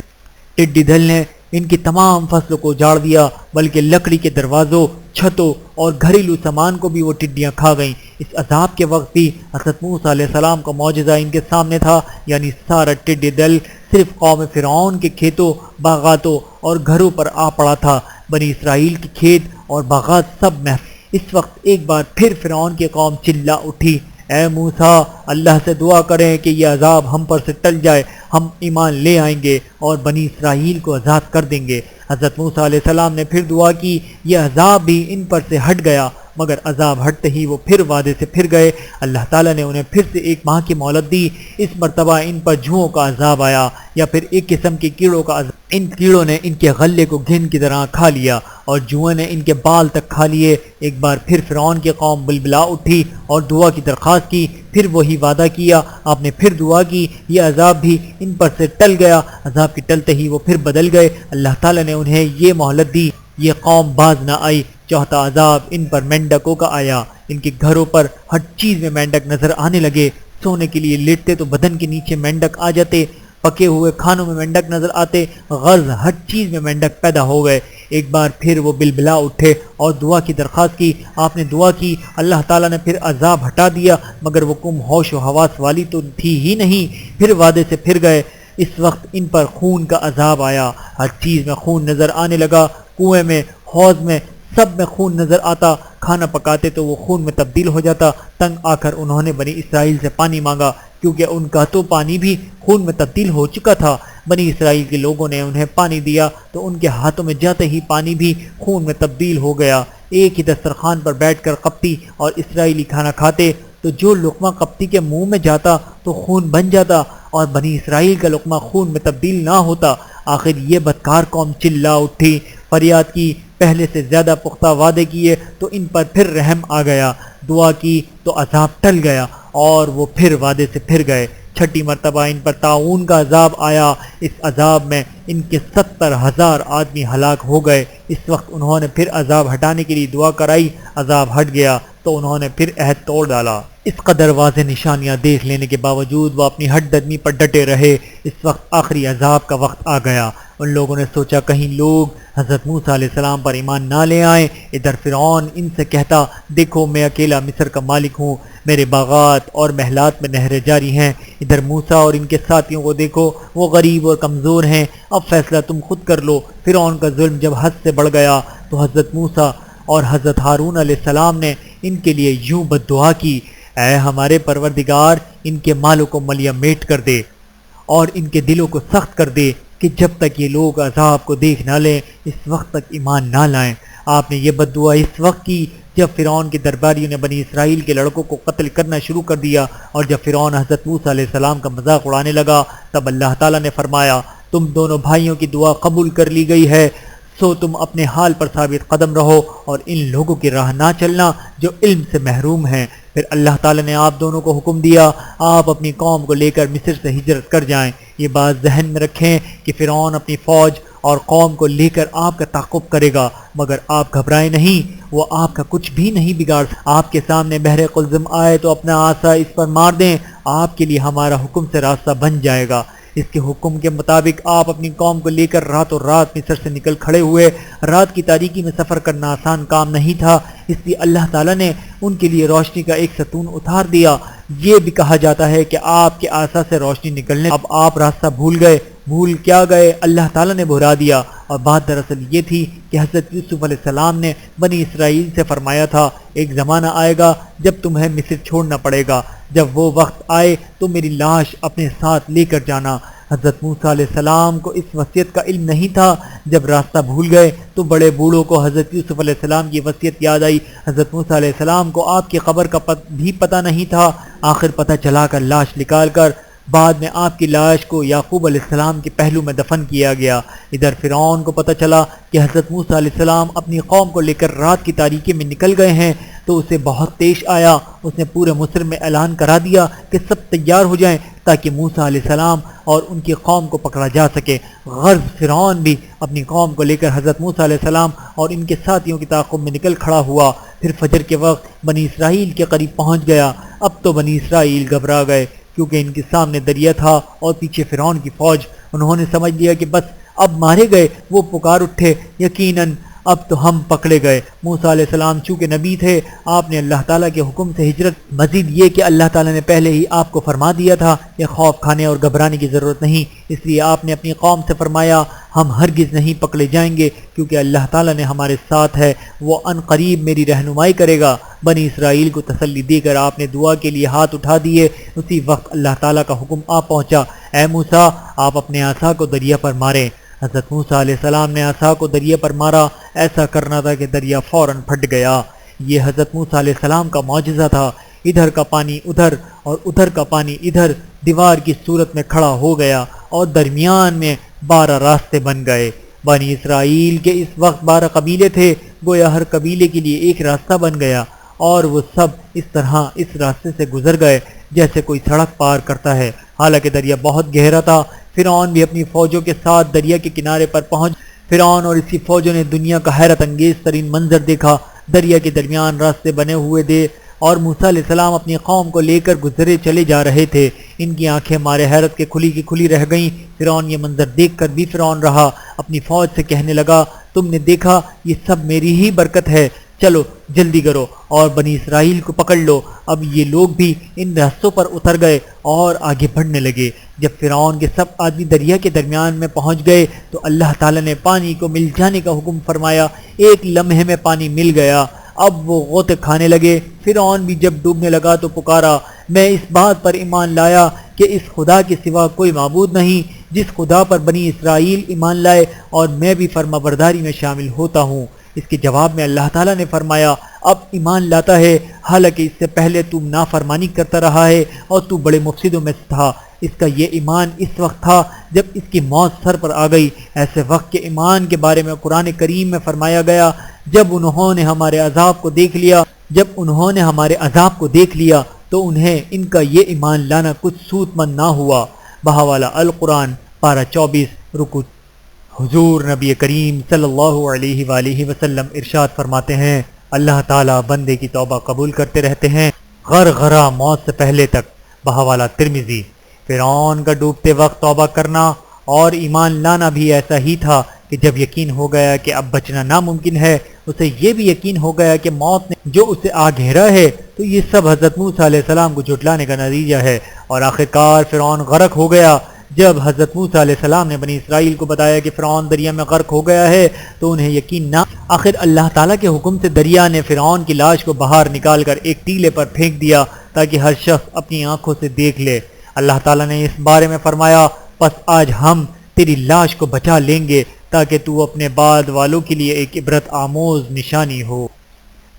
ٹڈی دل نے ان کی تمام فصلوں کو اجاڑ دیا، بلکہ لکڑی کے دروازوں، چھتوں اور گھریلو سامان کو بھی وہ ٹڈیاں کھا گئیں۔ اس عذاب کے وقت بھی حضرت موسیٰ علیہ السلام کا معجزہ ان کے سامنے تھا، یعنی سارا ٹڈی دل صرف قوم فرعون کے کھیتوں، باغاتوں اور گھروں پر آ پڑا تھا۔ بنی اسرائیل کے کھیت اور باغات سب محفوظ۔ اس وقت ایک بار پھر فرعون کی قوم چلا اٹھی اے موسیٰ اللہ سے دعا کریں کہ یہ عذاب ہم پر سے ٹل جائے، ہم ایمان لے آئیں گے اور بنی اسرائیل کو آزاد کر دیں گے۔ حضرت موسیٰ علیہ السلام نے پھر دعا کی، یہ عذاب بھی ان پر سے ہٹ گیا، مگر عذاب ہٹتے ہی وہ پھر وعدے سے پھر گئے۔ اللہ تعالیٰ نے انہیں پھر سے 1 ماہ کی مہلت دی۔ اس مرتبہ ان پر جوؤں کا عذاب آیا یا پھر ایک قسم کے کیڑوں کا عذاب۔ ان کیڑوں نے ان کے غلے کو گھن کی طرح کھا لیا اور جوؤں نے ان کے بال تک کھا لیے۔ ایک بار پھر فرعون کی قوم بلبلا اٹھی اور دعا کی درخواست کی، پھر وہی وعدہ کیا، آپ نے پھر دعا کی، یہ عذاب بھی ان پر سے ٹل گیا۔ عذاب کے ٹلتے ہی وہ پھر بدل گئے۔ اللہ تعالیٰ نے انہیں یہ مہلت دی، یہ قوم باز نہ آئی۔ چوتھا عذاب ان پر مینڈکوں کا آیا، ان کے گھروں پر ہر چیز میں مینڈک نظر آنے لگے۔ سونے کے لیے لیٹتے تو بدن کے نیچے مینڈک آ جاتے، پکے ہوئے کھانوں میں مینڈک نظر آتے، غرض ہر چیز میں مینڈک پیدا ہو گئے۔ ایک بار پھر وہ بلبلا اٹھے اور دعا کی درخواست کی، آپ نے دعا کی، اللہ تعالیٰ نے پھر عذاب ہٹا دیا، مگر وہ کم ہوش و حواس والی تو تھی ہی نہیں، پھر وعدے سے پھر گئے۔ اس وقت ان پر خون کا عذاب آیا، ہر چیز میں خون نظر آنے لگا، کنویں میں، حوض میں، سب میں خون نظر آتا۔ کھانا پکاتے تو وہ خون میں تبدیل ہو جاتا۔ تنگ آ کر انہوں نے بنی اسرائیل سے پانی مانگا، کیونکہ ان کا تو پانی بھی خون میں تبدیل ہو چکا تھا۔ بنی اسرائیل کے لوگوں نے انہیں پانی دیا تو ان کے ہاتھوں میں جاتے ہی پانی بھی خون میں تبدیل ہو گیا۔ ایک ہی دسترخوان پر بیٹھ کر قبطی اور اسرائیلی کھانا کھاتے تو جو لقمہ قبطی کے منہ میں جاتا تو خون بن جاتا اور بنی اسرائیل کا لقمہ خون میں تبدیل نہ ہوتا۔ آخر یہ بدکار قوم چلا اٹھی، فریاد کی، پہلے سے زیادہ پختہ وعدے کیے تو ان پر پھر رحم آ گیا، دعا کی تو عذاب ٹل گیا اور وہ پھر وعدے سے پھر گئے۔ چھٹی مرتبہ ان پر طاعون کا عذاب آیا، اس عذاب میں ان کے 70,000 آدمی ہلاک ہو گئے۔ اس وقت انہوں نے پھر عذاب ہٹانے کے لیے دعا کرائی، عذاب ہٹ گیا تو انہوں نے پھر عہد توڑ ڈالا۔ اس قدر واضح نشانیاں دیکھ لینے کے باوجود وہ اپنی ہٹ دھرمی پر ڈٹے رہے۔ اس وقت آخری عذاب کا وقت آ گیا۔ ان لوگوں نے سوچا کہیں لوگ حضرت موسیٰ علیہ السلام پر ایمان نہ لے آئیں۔ ادھر فرعون ان سے کہتا، دیکھو میں اکیلا مصر کا مالک ہوں، میرے باغات اور محلات میں نہریں جاری ہیں۔ ادھر موسیٰ اور ان کے ساتھیوں کو دیکھو، وہ غریب اور کمزور ہیں، اب فیصلہ تم خود کر لو۔ فرعون کا ظلم جب حد سے بڑھ گیا تو حضرت موسیٰ اور حضرت ہارون علیہ السلام نے ان کے لیے یوں بد دعا کی، اے ہمارے پروردگار ان کے مالوں کو ملیا میٹ کر دے اور ان کے دلوں کو سخت کر دے کہ جب تک یہ لوگ عذاب کو دیکھ نہ لیں اس وقت تک ایمان نہ لائیں۔ آپ نے یہ بد دعا اس وقت کی جب فرعون کے درباریوں نے بنی اسرائیل کے لڑکوں کو قتل کرنا شروع کر دیا، اور جب فرعون حضرت موسیٰ علیہ السلام کا مذاق اڑانے لگا تب اللہ تعالیٰ نے فرمایا تم دونوں بھائیوں کی دعا قبول کر لی گئی ہے، سو تم اپنے حال پر ثابت قدم رہو اور ان لوگوں کی راہ نہ چلنا جو علم سے محروم ہیں۔ پھر اللہ تعالیٰ نے آپ دونوں کو حکم دیا آپ اپنی قوم کو لے کر مصر سے ہجرت کر جائیں۔ یہ بات ذہن میں رکھیں کہ فرعون اپنی فوج اور قوم کو لے کر آپ کا تعاقب کرے گا، مگر آپ گھبرائیں نہیں، وہ آپ کا کچھ بھی نہیں بگاڑ۔ آپ کے سامنے بحر قلزم آئے تو اپنا عصا اس پر مار دیں، آپ کے لیے ہمارا حکم سے راستہ بن جائے گا۔ اس کے حکم کے مطابق آپ اپنی قوم کو لے کر راتوں رات مصر سے نکل کھڑے ہوئے۔ رات کی تاریکی میں سفر کرنا آسان کام نہیں تھا، اس لیے اللہ تعالیٰ نے ان کے لیے روشنی کا ایک ستون اتار دیا۔ یہ بھی کہا جاتا ہے کہ آپ کے عصا سے روشنی نکلنے اب آپ راستہ بھول گئے۔ بھول کیا گئے؟ اللہ تعالیٰ نے بھلا دیا۔ اور بات دراصل یہ تھی کہ حضرت یوسف علیہ السلام نے بنی اسرائیل سے فرمایا تھا ایک زمانہ آئے گا جب تمہیں مصر چھوڑنا پڑے گا، جب وہ وقت آئے تو میری لاش اپنے ساتھ لے کر جانا۔ حضرت موسیٰ علیہ السلام کو اس وصیت کا علم نہیں تھا۔ جب راستہ بھول گئے تو بڑے بوڑھوں کو حضرت یوسف علیہ السلام کی وصیت یاد آئی۔ حضرت موسیٰ علیہ السلام کو آپ کی قبر کا بھی پتہ نہیں تھا۔ آخر پتہ چلا کر لاش نکال کر بعد میں آپ کی لاش کو یعقوب علیہ السلام کے پہلو میں دفن کیا گیا۔ ادھر فرعون کو پتہ چلا کہ حضرت موسیٰ علیہ السلام اپنی قوم کو لے کر رات کی تاریکی میں نکل گئے ہیں تو اسے بہت پیش آیا۔ اس نے پورے مصر میں اعلان کرا دیا کہ سب تیار ہو جائیں تاکہ موسیٰ علیہ السلام اور ان کی قوم کو پکڑا جا سکے۔ غرض فرعون بھی اپنی قوم کو لے کر حضرت موسیٰ علیہ السلام اور ان کے ساتھیوں کی تعاقب میں نکل کھڑا ہوا۔ پھر فجر کے وقت بنی اسرائیل کے قریب پہنچ گیا۔ اب تو بنی اسرائیل گھبرا گئے کیونکہ ان کے سامنے دریا تھا اور پیچھے فرعون کی فوج۔ انہوں نے سمجھ لیا کہ بس اب مارے گئے۔ وہ پکار اٹھے یقیناً اب تو ہم پکڑے گئے۔ موسیٰ علیہ السلام چونکہ نبی تھے، آپ نے اللہ تعالیٰ کے حکم سے ہجرت، مزید یہ کہ اللہ تعالیٰ نے پہلے ہی آپ کو فرما دیا تھا کہ خوف کھانے اور گھبرانے کی ضرورت نہیں، اس لیے آپ نے اپنی قوم سے فرمایا ہم ہرگز نہیں پکڑے جائیں گے کیونکہ اللہ تعالیٰ نے ہمارے ساتھ ہے، وہ ان قریب میری رہنمائی کرے گا۔ بنی اسرائیل کو تسلی دے کر آپ نے دعا کے لیے ہاتھ اٹھا دیے۔ اسی وقت اللہ تعالیٰ کا حکم آ پہنچا، اے موسیٰ آپ اپنے عصا کو دریا پر ماریں۔ حضرت موسیٰ علیہ السلام نے عصا کو دریا پر مارا، ایسا کرنا تھا کہ دریا فوراً پھٹ گیا۔ یہ حضرت موسیٰ علیہ السلام کا معجزہ تھا۔ ادھر کا پانی ادھر اور ادھر کا پانی ادھر دیوار کی صورت میں کھڑا ہو گیا اور درمیان میں 12 راستے بن گئے۔ بنی اسرائیل کے اس وقت 12 قبیلے تھے، گویا ہر قبیلے کے لیے ایک راستہ بن گیا اور وہ سب اس طرح اس راستے سے گزر گئے جیسے کوئی سڑک پار کرتا ہے۔ حالانکہ دریا بہت گہرا تھا۔ فرعون بھی اپنی فوجوں کے ساتھ دریا کے کنارے پر پہنچ۔ فرعون اور اس کی فوجوں نے دنیا کا حیرت انگیز ترین منظر دیکھا۔ دریا کے درمیان راستے بنے ہوئے تھے اور موسیٰ علیہ السلام اپنی قوم کو لے کر گزرے چلے جا رہے تھے۔ ان کی آنکھیں مارے حیرت کے کھلی کی کھلی رہ گئیں۔ فرعون یہ منظر دیکھ کر بھی فرعون رہا، اپنی فوج سے کہنے لگا تم نے دیکھا یہ سب میری ہی برکت ہے، چلو جلدی کرو اور بنی اسرائیل کو پکڑ لو۔ اب یہ لوگ بھی ان راستوں پر اتر گئے اور آگے بڑھنے لگے۔ جب فرعون کے سب آدمی دریا کے درمیان میں پہنچ گئے تو اللہ تعالیٰ نے پانی کو مل جانے کا حکم فرمایا۔ ایک لمحے میں پانی مل گیا۔ اب وہ غوطے کھانے لگے۔ فرعون بھی جب ڈوبنے لگا تو پکارا میں اس بات پر ایمان لایا کہ اس خدا کے سوا کوئی معبود نہیں جس خدا پر بنی اسرائیل ایمان لائے، اور میں بھی فرما برداری میں شامل ہوتا ہوں۔ اس کے جواب میں اللہ تعالیٰ نے فرمایا اب ایمان لاتا ہے، حالانکہ اس سے پہلے تم نافرمانی کرتا رہا ہے اور تو بڑے مفسدوں میں تھا۔ اس کا یہ ایمان اس وقت تھا جب اس کی موت سر پر آ گئی۔ ایسے وقت کے ایمان کے بارے میں قرآن کریم میں فرمایا گیا جب انہوں نے ہمارے عذاب کو دیکھ لیا تو انہیں ان کا یہ ایمان لانا کچھ سود مند نہ ہوا۔ بہاوالہ القرآن پارہ 24 رکو۔ حضور نبی کریم صلی اللہ علیہ وآلہ وسلم ارشاد فرماتے ہیں اللہ تعالیٰ بندے کی توبہ قبول کرتے رہتے ہیں غرغرہ موت سے پہلے تک۔ بہاوالہ ترمذی۔ فرعون کا ڈوبتے وقت توبہ کرنا اور ایمان لانا بھی ایسا ہی تھا کہ جب یقین ہو گیا کہ اب بچنا ناممکن ہے، اسے یہ بھی یقین ہو گیا کہ موت نے جو اسے آ گھیرا ہے تو یہ سب حضرت موسیٰ علیہ السلام کو جھٹلانے کا نتیجہ ہے، اور آخرکار فرعون غرق ہو گیا۔ جب حضرت موسیٰ علیہ السلام نے بنی اسرائیل کو بتایا کہ فرعون دریا میں غرق ہو گیا ہے تو انہیں یقین نہ آخر اللہ تعالیٰ کے حکم سے دریا نے فرعون کی لاش کو باہر نکال کر ایک ٹیلے پر پھینک دیا تاکہ ہر شخص اپنی آنکھوں سے دیکھ لے۔ اللہ تعالیٰ نے اس بارے میں فرمایا پس آج ہم تیری لاش کو بچا لیں گے تاکہ تو اپنے بعد والوں کے لیے ایک عبرت آموز نشانی ہو۔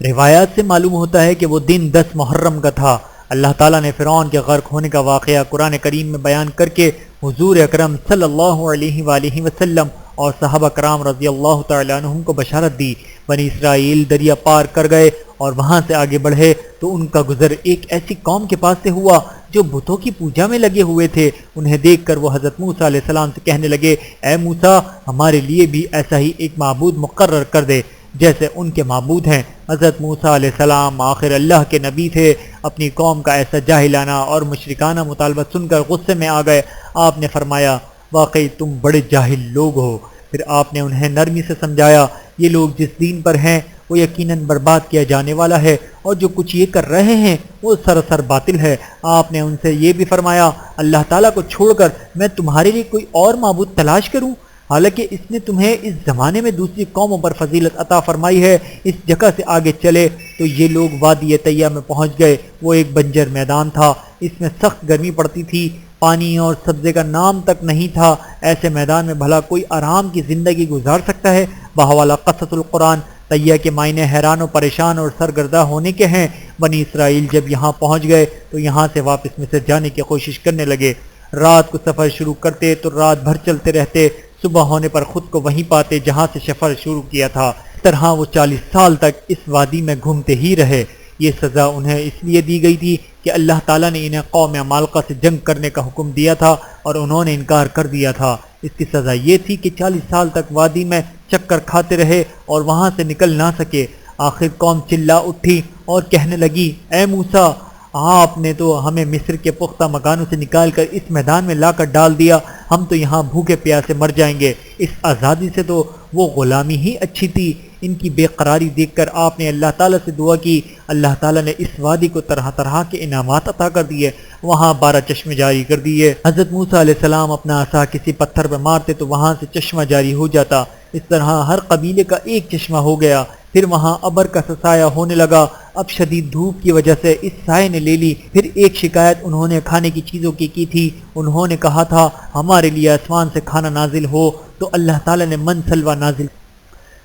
روایات سے معلوم ہوتا ہے کہ وہ دن 10 محرم کا تھا۔ اللہ تعالیٰ نے فرعون کے غرق ہونے کا واقعہ قرآن کریم میں بیان کر کے حضور اکرم صلی اللہ علیہ وآلہ وسلم اور صحابہ کرام رضی اللہ تعالیٰ عنہم کو بشارت دی۔ بنی اسرائیل دریا پار کر گئے اور وہاں سے آگے بڑھے تو ان کا گزر ایک ایسی قوم کے پاس سے ہوا جو بتوں کی پوجا میں لگے ہوئے تھے۔ انہیں دیکھ کر وہ حضرت موسیٰ علیہ السلام سے کہنے لگے اے موسیٰ ہمارے لیے بھی ایسا ہی ایک معبود مقرر کر دے جیسے ان کے معبود ہیں۔ حضرت موسیٰ علیہ السلام آخر اللہ کے نبی تھے، اپنی قوم کا ایسا جاہلانہ اور مشرکانہ مطالبہ سن کر غصے میں آ گئے۔ آپ نے فرمایا واقعی تم بڑے جاہل لوگ ہو۔ پھر آپ نے انہیں نرمی سے سمجھایا یہ لوگ جس دین پر ہیں وہ یقیناً برباد کیا جانے والا ہے اور جو کچھ یہ کر رہے ہیں وہ سراسر باطل ہے۔ آپ نے ان سے یہ بھی فرمایا اللہ تعالیٰ کو چھوڑ کر میں تمہارے لیے کوئی اور معبود تلاش کروں، حالانکہ اس نے تمہیں اس زمانے میں دوسری قوموں پر فضیلت عطا فرمائی ہے۔ اس جگہ سے آگے چلے تو یہ لوگ وادی طیہ میں پہنچ گئے۔ وہ ایک بنجر میدان تھا، اس میں سخت گرمی پڑتی تھی، پانی اور سبزے کا نام تک نہیں تھا۔ ایسے میدان میں بھلا کوئی آرام کی زندگی گزار سکتا ہے؟ بہوالا قصص القرآن۔ طیہ کے معنی حیران و پریشان اور سرگردہ ہونے کے ہیں۔ بنی اسرائیل جب یہاں پہنچ گئے تو یہاں سے واپس مصر جانے کی کوشش کرنے لگے۔ رات کو سفر شروع کرتے تو رات بھر چلتے رہتے، صبح ہونے پر خود کو وہیں پاتے جہاں سے سفر شروع کیا تھا۔ اس طرح وہ 40 سال تک اس وادی میں گھومتے ہی رہے۔ یہ سزا انہیں اس لیے دی گئی تھی کہ اللہ تعالیٰ نے انہیں قوم عمالقہ سے جنگ کرنے کا حکم دیا تھا اور انہوں نے انکار کر دیا تھا۔ اس کی سزا یہ تھی کہ 40 سال تک وادی میں چکر کھاتے رہے اور وہاں سے نکل نہ سکے۔ آخر قوم چلا اٹھی اور کہنے لگی اے موسیٰ آپ نے تو ہمیں مصر کے پختہ مکانوں سے نکال کر اس میدان میں لا کر ڈال دیا، ہم تو یہاں بھوکے پیاسے مر جائیں گے۔ اس آزادی سے تو وہ غلامی ہی اچھی تھی۔ ان کی بے قراری دیکھ کر آپ نے اللہ تعالیٰ سے دعا کی۔ اللہ تعالیٰ نے اس وادی کو طرح طرح کے انعامات عطا کر دیے، وہاں 12 چشمے جاری کر دیے۔ حضرت موسیٰ علیہ السلام اپنا عصا کسی پتھر پر مارتے تو وہاں سے چشمہ جاری ہو جاتا۔ اس طرح ہر قبیلے کا ایک چشمہ ہو گیا۔ پھر وہاں ابر کا سایہ ہونے لگا۔ اب شدید دھوپ کی وجہ سے اس سائے نے لے لی۔ پھر ایک شکایت انہوں نے کھانے کی چیزوں کی تھی۔ انہوں نے کہا تھا ہمارے لیے آسمان سے کھانا نازل ہو، تو اللہ تعالیٰ نے من سلوہ نازل۔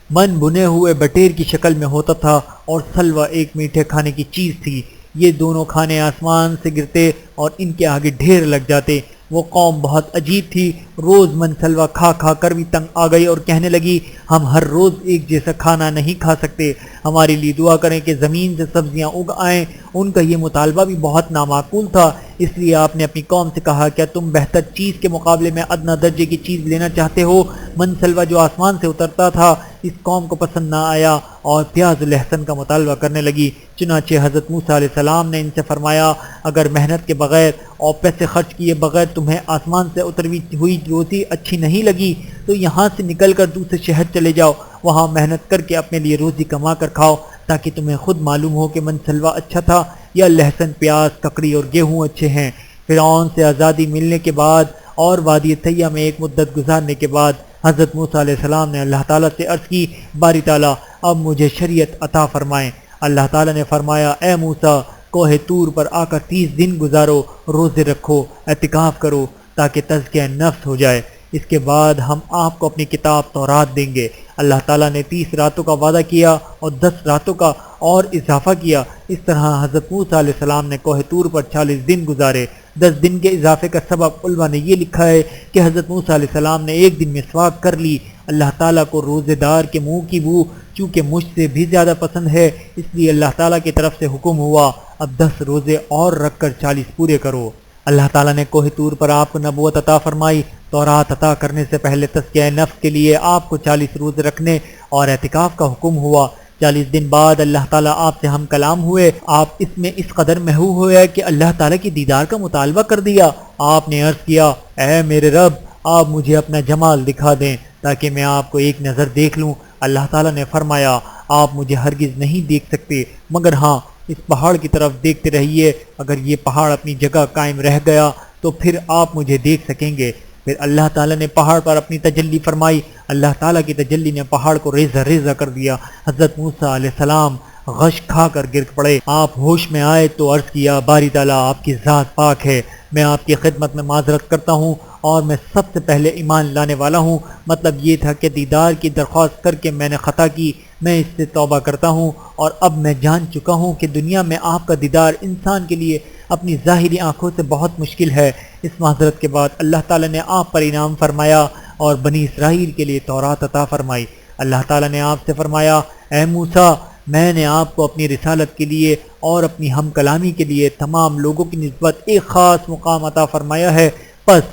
من بنے ہوئے بٹیر کی شکل میں ہوتا تھا اور سلوہ ایک میٹھے کھانے کی چیز تھی۔ یہ دونوں کھانے آسمان سے گرتے اور ان کے آگے ڈھیر لگ جاتے۔ وہ قوم بہت عجیب تھی، روز من سلوہ کھا کھا کر بھی تنگ آ گئی اور کہنے لگی ہم ہر روز ایک جیسا کھانا نہیں کھا سکتے، ہمارے لیے دعا کریں کہ زمین سے سبزیاں اگ آئیں۔ ان کا یہ مطالبہ بھی بہت نامعقول تھا، اس لیے آپ نے اپنی قوم سے کہا کیا تم بہتر چیز کے مقابلے میں ادنا درجے کی چیز لینا چاہتے ہو؟ من سلوہ جو آسمان سے اترتا تھا اس قوم کو پسند نہ آیا اور پیاز و لہسن کا مطالبہ کرنے لگی۔ چنانچہ حضرت موسیٰ علیہ السلام نے ان سے فرمایا اگر محنت کے بغیر اور پیسے خرچ کیے بغیر تمہیں آسمان سے اتری ہوئی روزی اچھی نہیں لگی تو یہاں سے نکل کر دوسرے شہر چلے جاؤ، وہاں محنت کر کے اپنے لیے روزی کما کر کھاؤ تاکہ تمہیں خود معلوم ہو کہ من سلوہ اچھا تھا یا لہسن پیاز ککڑی اور گیہوں اچھے ہیں۔ فرعون سے آزادی ملنے کے بعد اور وادی طیہ میں ایک مدت گزارنے کے بعد حضرت موسیٰ علیہ السلام نے اللہ تعالیٰ سے عرض کی باری تعالیٰ اب مجھے شریعت عطا فرمائیں۔ اللہ تعالیٰ نے فرمایا اے موسیٰ کوہ طور پر آ کر 30 دن گزارو، روزے رکھو، اعتکاف کرو تاکہ تزکیہ نفس ہو جائے۔ اس کے بعد ہم آپ کو اپنی کتاب تورات دیں گے۔ اللہ تعالیٰ نے 30 راتوں کا وعدہ کیا اور 10 راتوں کا اور اضافہ کیا۔ اس طرح حضرت موسیٰ علیہ السلام نے کوہ طور پر 40 دن گزارے۔ 10 دن کے اضافے کا سبب علماء نے یہ لکھا ہے کہ حضرت موسیٰ علیہ السلام نے ایک دن مسواک کر لی۔ اللہ تعالیٰ کو روزے دار کے منہ کی بو چونکہ مجھ سے بھی زیادہ پسند ہے، اس لیے اللہ تعالیٰ کی طرف سے حکم ہوا اب 10 روزے اور رکھ کر 40 پورے کرو۔ اللہ تعالیٰ نے کوہ طور پر آپ کو نبوت عطا فرمائی۔ تورات عطا کرنے سے پہلے تزکیہ نفس کے لیے آپ کو 40 روزے رکھنے اور اعتکاف کا حکم ہوا۔ 40 دن بعد اللہ تعالیٰ آپ سے ہم کلام ہوئے۔ آپ اس میں اس قدر محو ہوئے کہ اللہ تعالیٰ کی دیدار کا مطالبہ کر دیا۔ آپ نے عرض کیا اے میرے رب آپ مجھے اپنا جمال دکھا دیں تاکہ میں آپ کو ایک نظر دیکھ لوں۔ اللہ تعالیٰ نے فرمایا آپ مجھے ہرگز نہیں دیکھ سکتے مگر ہاں اس پہاڑ کی طرف دیکھتے رہیے، اگر یہ پہاڑ اپنی جگہ قائم رہ گیا تو پھر آپ مجھے دیکھ سکیں گے۔ پھر اللہ تعالیٰ نے پہاڑ پر اپنی تجلی فرمائی، اللہ تعالیٰ کی تجلی نے پہاڑ کو ریزہ ریزہ کر دیا۔ حضرت موسیٰ علیہ السلام غش کھا کر گر پڑے۔ آپ ہوش میں آئے تو عرض کیا، باری تعالیٰ آپ کی ذات پاک ہے، میں آپ کی خدمت میں معذرت کرتا ہوں اور میں سب سے پہلے ایمان لانے والا ہوں۔ مطلب یہ تھا کہ دیدار کی درخواست کر کے میں نے خطا کی، میں اس سے توبہ کرتا ہوں، اور اب میں جان چکا ہوں کہ دنیا میں آپ کا دیدار انسان کے لیے اپنی ظاہری آنکھوں سے بہت مشکل ہے۔ اس معذرت کے بعد اللہ تعالیٰ نے آپ پر انعام فرمایا اور بنی اسرائیل کے لیے تورات عطا فرمائی۔ اللہ تعالیٰ نے آپ سے فرمایا، اے موسیٰ، میں نے آپ کو اپنی رسالت کے لیے اور اپنی ہم کلامی کے لیے تمام لوگوں کی نسبت ایک خاص مقام عطا فرمایا ہے، پس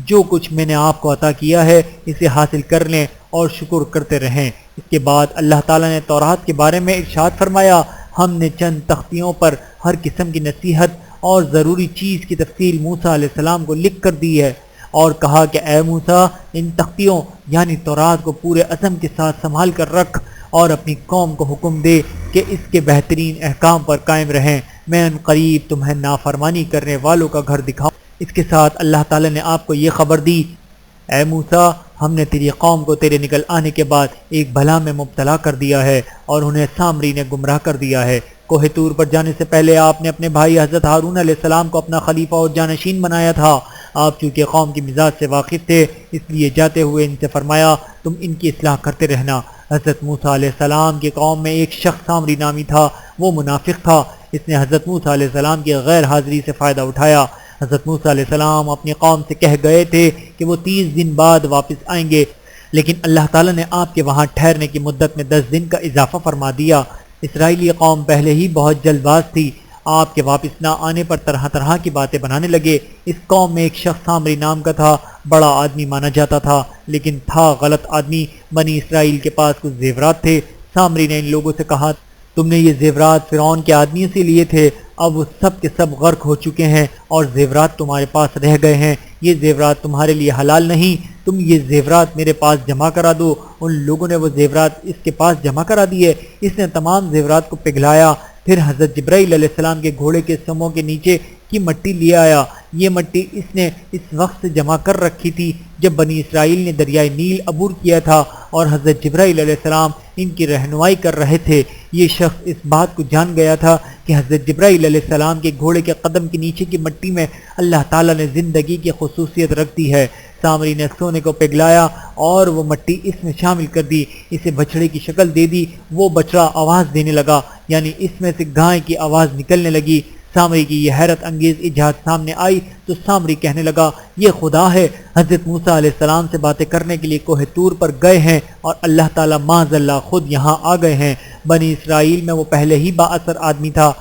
جو کچھ میں نے آپ کو عطا کیا ہے اسے حاصل کر لیں اور شکر کرتے رہیں۔ اس کے بعد اللہ تعالیٰ نے تورات کے بارے میں ارشاد فرمایا، ہم نے چند تختیوں پر ہر قسم کی نصیحت اور ضروری چیز کی تفصیل موسیٰ علیہ السلام کو لکھ کر دی ہے، اور کہا کہ اے موسیٰ، ان تختیوں یعنی تورات کو پورے عزم کے ساتھ سنبھال کر رکھ اور اپنی قوم کو حکم دے کہ اس کے بہترین احکام پر قائم رہیں، میں ان قریب تمہیں نافرمانی کرنے والوں کا گھر دکھاؤں۔ اس کے ساتھ اللہ تعالیٰ نے آپ کو یہ خبر دی، اے موسیٰ، ہم نے تیری قوم کو تیرے نکل آنے کے بعد ایک بلا میں مبتلا کر دیا ہے اور انہیں سامری نے گمراہ کر دیا ہے۔ کوہ طور پر جانے سے پہلے آپ نے اپنے بھائی حضرت ہارون علیہ السلام کو اپنا خلیفہ اور جانشین بنایا تھا۔ آپ چونکہ قوم کی مزاج سے واقف تھے، اس لیے جاتے ہوئے ان سے فرمایا، تم ان کی اصلاح کرتے رہنا۔ حضرت موسیٰ علیہ السلام کی قوم میں ایک شخص سامری نامی تھا، وہ منافق تھا، اس نے حضرت موسیٰ علیہ السلام کی غیر حاضری سے فائدہ اٹھایا۔ حضرت موسیٰ علیہ السلام اپنی قوم سے کہہ گئے تھے کہ وہ 30 دن بعد واپس آئیں گے، لیکن اللہ تعالیٰ نے آپ کے وہاں ٹھہرنے کی مدت میں 10 دن کا اضافہ فرما دیا۔ اسرائیلی قوم پہلے ہی بہت جلد باز تھی، آپ کے واپس نہ آنے پر طرح طرح کی باتیں بنانے لگے۔ اس قوم میں ایک شخص سامری نام کا تھا، بڑا آدمی مانا جاتا تھا لیکن تھا غلط آدمی۔ بنی اسرائیل کے پاس کچھ زیورات تھے۔ سامری نے ان لوگوں سے کہا، تم نے یہ زیورات فرعون کے آدمیوں سے لیے تھے، اب وہ سب کے سب غرق ہو چکے ہیں اور زیورات تمہارے پاس رہ گئے ہیں، یہ زیورات تمہارے لیے حلال نہیں، تم یہ زیورات میرے پاس جمع کرا دو۔ ان لوگوں نے وہ زیورات اس کے پاس جمع کرا دیے۔ اس نے تمام زیورات کو پگھلایا، پھر حضرت جبرائیل علیہ السلام کے گھوڑے کے سموں کے نیچے کی مٹی لے آیا۔ یہ مٹی اس نے اس وقت سے جمع کر رکھی تھی جب بنی اسرائیل نے دریائے نیل عبور کیا تھا اور حضرت جبرائیل علیہ السلام ان کی رہنمائی کر رہے تھے۔ یہ شخص اس بات کو جان گیا تھا کہ حضرت جبرائیل علیہ السلام کے گھوڑے کے قدم کے نیچے کی مٹی میں اللہ تعالیٰ نے زندگی کی خصوصیت رکھ دی ہے۔ سامری نے سونے کو پگھلایا اور وہ مٹی اس میں شامل کر دی، اسے بچڑے کی شکل دے دی۔ وہ بچڑا آواز دینے لگا، یعنی اس میں سے گائے کی آواز نکلنے لگی۔ سامری کی یہ حیرت انگیز ایجاد سامنے آئی تو سامری کہنے لگا، یہ خدا ہے۔ حضرت موسیٰ علیہ السلام سے باتیں کرنے کے لیے کوہ طور پر گئے ہیں اور اللہ تعالیٰ معاذ اللہ خود یہاں آ گئے ہیں۔ بنی اسرائیل میں وہ پہلے ہی با اثر آدمی تھا،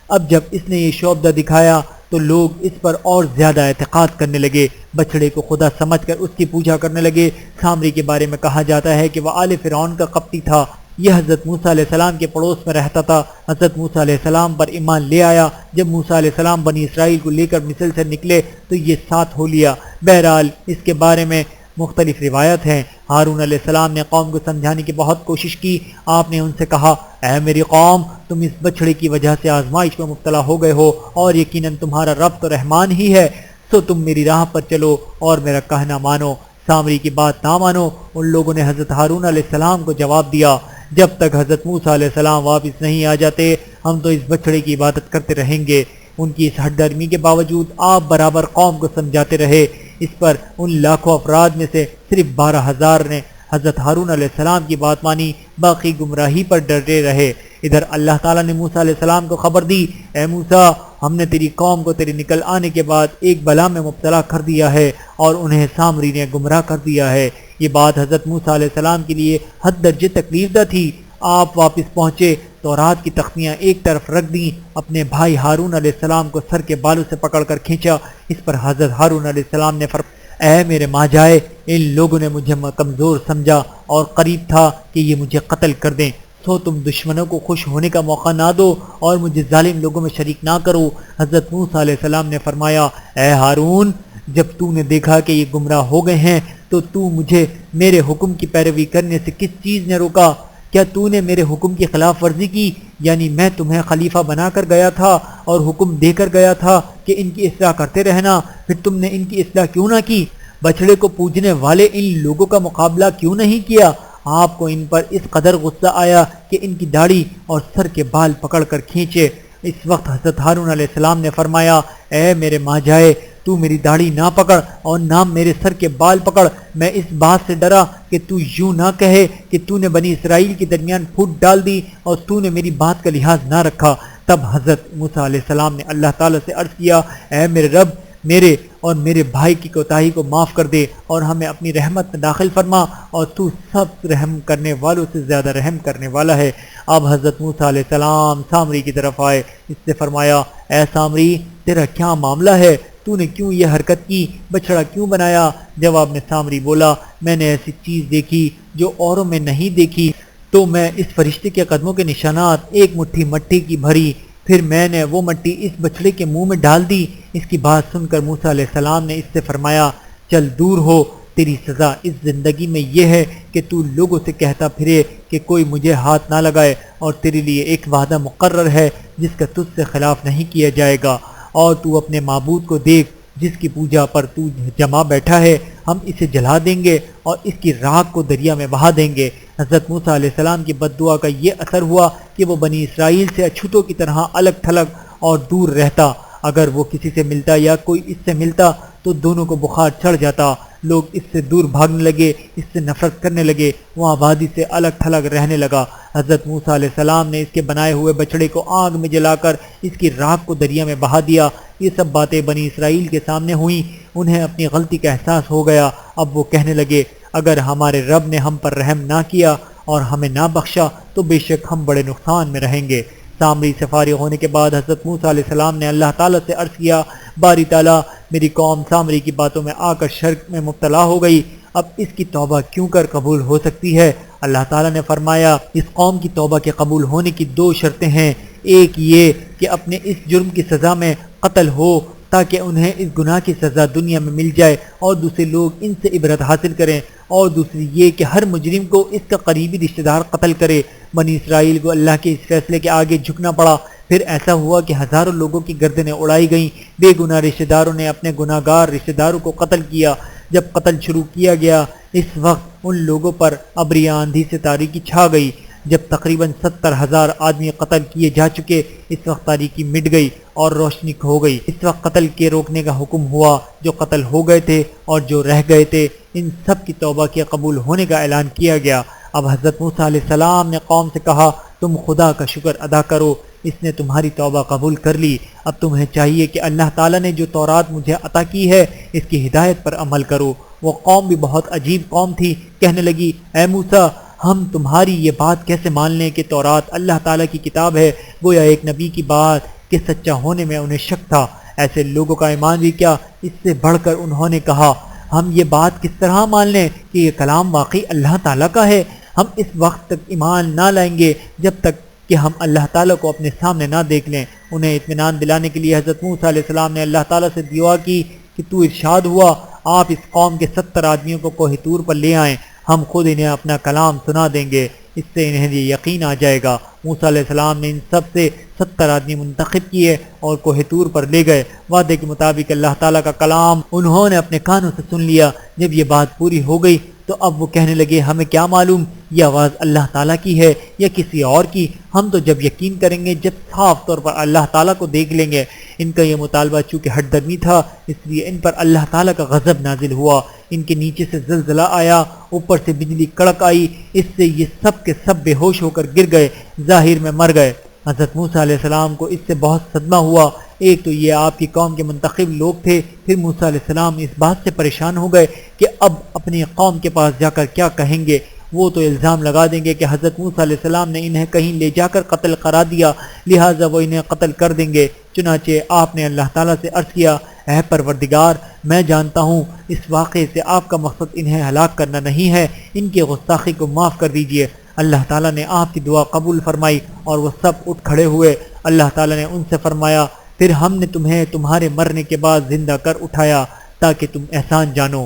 اب جب اس نے یہ شعبدہ دکھایا تو لوگ اس پر اور زیادہ اعتقاد کرنے لگے، بچڑے کو خدا سمجھ کر اس کی پوجا کرنے لگے۔ سامری کے بارے میں کہا جاتا ہے کہ وہ آل فرعون کا قبطی تھا، یہ حضرت موسیٰ علیہ السلام کے پڑوس میں رہتا تھا۔ حضرت موسیٰ علیہ السلام پر ایمان لے آیا۔ جب موسیٰ علیہ السلام بنی اسرائیل کو لے کر مصر سے نکلے تو یہ ساتھ ہو لیا۔ بہرحال اس کے بارے میں مختلف روایت ہیں۔ ہارون علیہ السلام نے قوم کو سمجھانے کی بہت کوشش کی۔ آپ نے ان سے کہا، اے میری قوم، تم اس بچڑے کی وجہ سے آزمائش میں مبتلا ہو گئے ہو اور یقیناً تمہارا رب تو رحمان ہی ہے، سو تم میری راہ پر چلو اور میرا کہنا مانو۔ سامری کی بات نہ مانو۔ ان لوگوں نے حضرت ہارون علیہ السلام کو جواب دیا، جب تک حضرت موسیٰ علیہ السلام واپس نہیں آ جاتے ہم تو اس بچڑے کی عبادت کرتے رہیں گے۔ ان کی اس ہٹ درمی کے باوجود آپ برابر قوم کو سمجھاتے رہے۔ اس پر ان لاکھوں افراد میں سے صرف 12,000 نے حضرت ہارون علیہ السلام کی بات مانی، باقی گمراہی پر ڈرے رہے۔ ادھر اللہ تعالیٰ نے موسیٰ علیہ السلام کو خبر دی، اے موسیٰ، ہم نے تیری قوم کو تیرے نکل آنے کے بعد ایک بلا میں مبتلا کر دیا ہے اور انہیں سامری نے گمراہ کر دیا ہے۔ یہ بات حضرت موسیٰ علیہ السلام کے لیے حد درجے تکلیف دہ تھی۔ آپ واپس پہنچے، تورات کی تختیاں ایک طرف رکھ دیں، اپنے بھائی ہارون علیہ السلام کو سر کے بالوں سے پکڑ کر کھینچا۔ اس پر حضرت ہارون علیہ السلام نے فرمایا، اے میرے ماں جائے، ان لوگوں نے مجھے کمزور سمجھا اور قریب تھا کہ یہ مجھے قتل کر دیں، سو تم دشمنوں کو خوش ہونے کا موقع نہ دو اور مجھے ظالم لوگوں میں شریک نہ کرو۔ حضرت موسیٰ علیہ السلام نے فرمایا، اے ہارون، جب تو نے دیکھا کہ یہ گمراہ ہو گئے ہیں تو مجھے میرے حکم کی پیروی کرنے سے کس چیز نے روکا؟ کیا تو نے میرے حکم کی خلاف ورزی کی یعنی میں تمہیں خلیفہ بنا کر گیا تھا اور حکم دے کر گیا تھا کہ ان کی اصلاح کرتے رہنا، پھر تم نے ان کی اصلاح کیوں نہ کی؟ بچڑے کو پوجنے والے ان لوگوں کا مقابلہ کیوں نہیں کیا؟ آپ کو ان پر اس قدر غصہ آیا کہ ان کی داڑھی اور سر کے بال پکڑ کر کھینچے۔ اس وقت حضرت ہارون علیہ السلام نے فرمایا، اے میرے ماں جائے، تو میری داڑھی نہ پکڑ اور نہ میرے سر کے بال پکڑ۔ میں اس بات سے ڈرا کہ تو یوں نہ کہے کہ تو نے بنی اسرائیل کے درمیان پھوٹ ڈال دی اور تو نے میری بات کا لحاظ نہ رکھا۔ تب حضرت موسیٰ علیہ السلام نے اللہ تعالیٰ سے عرض کیا، اے میرے رب، میرے اور میرے بھائی کی کوتاہی کو معاف کر دے اور ہمیں اپنی رحمت میں داخل فرما، اور تو سب رحم کرنے والوں سے زیادہ رحم کرنے والا ہے۔ اب حضرت موسیٰ علیہ السلام سامری کی طرف آئے، اس سے فرمایا، اے سامری، تیرا کیا معاملہ ہے؟ تو نے کیوں یہ حرکت کی؟ بچڑا کیوں بنایا؟ جواب میں سامری بولا، میں نے ایسی چیز دیکھی جو اوروں میں نہیں دیکھی، تو میں اس فرشتے کے قدموں کے نشانات ایک مٹھی مٹی کی بھری، پھر میں نے وہ مٹی اس بچڑے کے منہ میں ڈال دی۔ اس کی بات سن کر موسیٰ علیہ السلام نے اس سے فرمایا، چل دور ہو، تیری سزا اس زندگی میں یہ ہے کہ تو لوگوں سے کہتا پھرے کہ کوئی مجھے ہاتھ نہ لگائے، اور تیرے لیے ایک وعدہ مقرر ہے جس کا تجھ سے خلاف نہیں کیا جائے گا، اور تو اپنے معبود کو دیکھ جس کی پوجا پر تو جمع بیٹھا ہے، ہم اسے جلا دیں گے اور اس کی راکھ کو دریا میں بہا دیں گے۔ حضرت موسیٰ علیہ السلام کی بد دعا کا یہ اثر ہوا کہ وہ بنی اسرائیل سے اچھوتوں کی طرح الگ تھلگ اور دور رہتا۔ اگر وہ کسی سے ملتا یا کوئی اس سے ملتا تو دونوں کو بخار چڑھ جاتا۔ لوگ اس سے دور بھاگنے لگے، اس سے نفرت کرنے لگے، وہ آبادی سے الگ تھلگ رہنے لگا۔ حضرت موسیٰ علیہ السلام نے اس کے بنائے ہوئے بچڑے کو آگ میں جلا کر اس کی راکھ کو دریا میں بہا دیا۔ یہ سب باتیں بنی اسرائیل کے سامنے ہوئیں، انہیں اپنی غلطی کا احساس ہو گیا۔ اب وہ کہنے لگے، اگر ہمارے رب نے ہم پر رحم نہ کیا اور ہمیں نہ بخشا تو بے شک ہم بڑے نقصان میں رہیں گے۔ سامری سے فارغ ہونے کے بعد حضرت موسیٰ علیہ السلام نے اللہ تعالیٰ سے عرض کیا، باری تعالیٰ، میری قوم سامری کی باتوں میں آ کر شرک میں مبتلا ہو گئی، اب اس کی توبہ کیوں کر قبول ہو سکتی ہے؟ اللہ تعالیٰ نے فرمایا، اس قوم کی توبہ کے قبول ہونے کی دو شرطیں ہیں، ایک یہ کہ اپنے اس جرم کی سزا میں قتل ہو تاکہ انہیں اس گناہ کی سزا دنیا میں مل جائے اور دوسرے لوگ ان سے عبرت حاصل کریں، اور دوسری یہ کہ ہر مجرم کو اس کا قریبی رشتہ دار قتل کرے۔ بنی اسرائیل کو اللہ کے اس فیصلے کے آگے جھکنا پڑا۔ پھر ایسا ہوا کہ ہزاروں لوگوں کی گردنیں اڑائی گئیں، بے گناہ رشتہ داروں نے اپنے گناہ گار رشتہ داروں کو قتل کیا۔ جب قتل شروع کیا گیا اس وقت ان لوگوں پر ابری آندھی سے تاریکی چھا گئی۔ جب تقریباً 70,000 آدمی قتل کیے جا چکے، اس وقت تاریکی مٹ گئی اور روشنی کھو گئی۔ اس وقت قتل کے روکنے کا حکم ہوا، جو قتل ہو گئے تھے اور جو رہ گئے تھے ان سب کی توبہ کے قبول ہونے کا اعلان کیا گیا۔ اب حضرت موسیٰ علیہ السلام نے قوم سے کہا، تم خدا کا شکر ادا کرو، اس نے تمہاری توبہ قبول کر لی۔ اب تمہیں چاہیے کہ اللہ تعالیٰ نے جو تورات مجھے عطا کی ہے اس کی ہدایت پر عمل کرو۔ وہ قوم بھی بہت عجیب قوم تھی، کہنے لگی، اے موسیٰ، ہم تمہاری یہ بات کیسے مان لیں کہ تورات اللہ تعالیٰ کی کتاب ہے؟ گویا ایک نبی کی بات کہ سچا ہونے میں انہیں شک تھا۔ ایسے لوگوں کا ایمان بھی کیا؟ اس سے بڑھ کر انہوں نے کہا، ہم یہ بات کس طرح مان لیں کہ یہ کلام واقعی اللہ تعالیٰ کا ہے؟ ہم اس وقت تک ایمان نہ لائیں گے جب تک کہ ہم اللہ تعالیٰ کو اپنے سامنے نہ دیکھ لیں۔ انہیں اطمینان دلانے کے لیے حضرت موسیٰ علیہ السلام نے اللہ تعالیٰ سے دعا کی کہ تو ارشاد ہوا، آپ اس قوم کے 70 آدمیوں کو کوہ طور پر لے آئیں، ہم خود انہیں اپنا کلام سنا دیں گے، اس سے انہیں یہ یقین آ جائے گا۔ موسیٰ علیہ السلام نے ان سب سے 70 آدمی منتخب کیے اور کوہ طور پر لے گئے۔ وعدے کے مطابق اللہ تعالیٰ کا کلام انہوں نے اپنے کانوں سے سن لیا۔ جب یہ بات پوری ہو گئی تو اب وہ کہنے لگے، ہمیں کیا معلوم یہ آواز اللہ تعالیٰ کی ہے یا کسی اور کی؟ ہم تو جب یقین کریں گے جب صاف طور پر اللہ تعالیٰ کو دیکھ لیں گے۔ ان کا یہ مطالبہ چونکہ ہٹ درمی تھا، اس لیے ان پر اللہ تعالیٰ کا غضب نازل ہوا۔ ان کے نیچے سے زلزلہ آیا، اوپر سے بجلی کڑک آئی، اس سے یہ سب کے سب بے ہوش ہو کر گر گئے، ظاہر میں مر گئے۔ حضرت موسیٰ علیہ السلام کو اس سے بہت صدمہ ہوا۔ ایک تو یہ آپ کی قوم کے منتخب لوگ تھے، پھر موسیٰ علیہ السلام اس بات سے پریشان ہو گئے کہ اب اپنی قوم کے پاس جا کر کیا کہیں گے۔ وہ تو الزام لگا دیں گے کہ حضرت موسیٰ علیہ السلام نے انہیں کہیں لے جا کر قتل کرا دیا، لہٰذا وہ انہیں قتل کر دیں گے۔ چنانچہ آپ نے اللہ تعالیٰ سے عرض کیا، اے پروردگار، میں جانتا ہوں اس واقعے سے آپ کا مقصد انہیں ہلاک کرنا نہیں ہے، ان کی گستاخی کو معاف کر دیجئے۔ اللہ تعالیٰ نے آپ کی دعا قبول فرمائی اور وہ سب اٹھ کھڑے ہوئے۔ اللہ تعالیٰ نے ان سے فرمایا، پھر ہم نے تمہیں تمہارے مرنے کے بعد زندہ کر اٹھایا تاکہ تم احسان جانو۔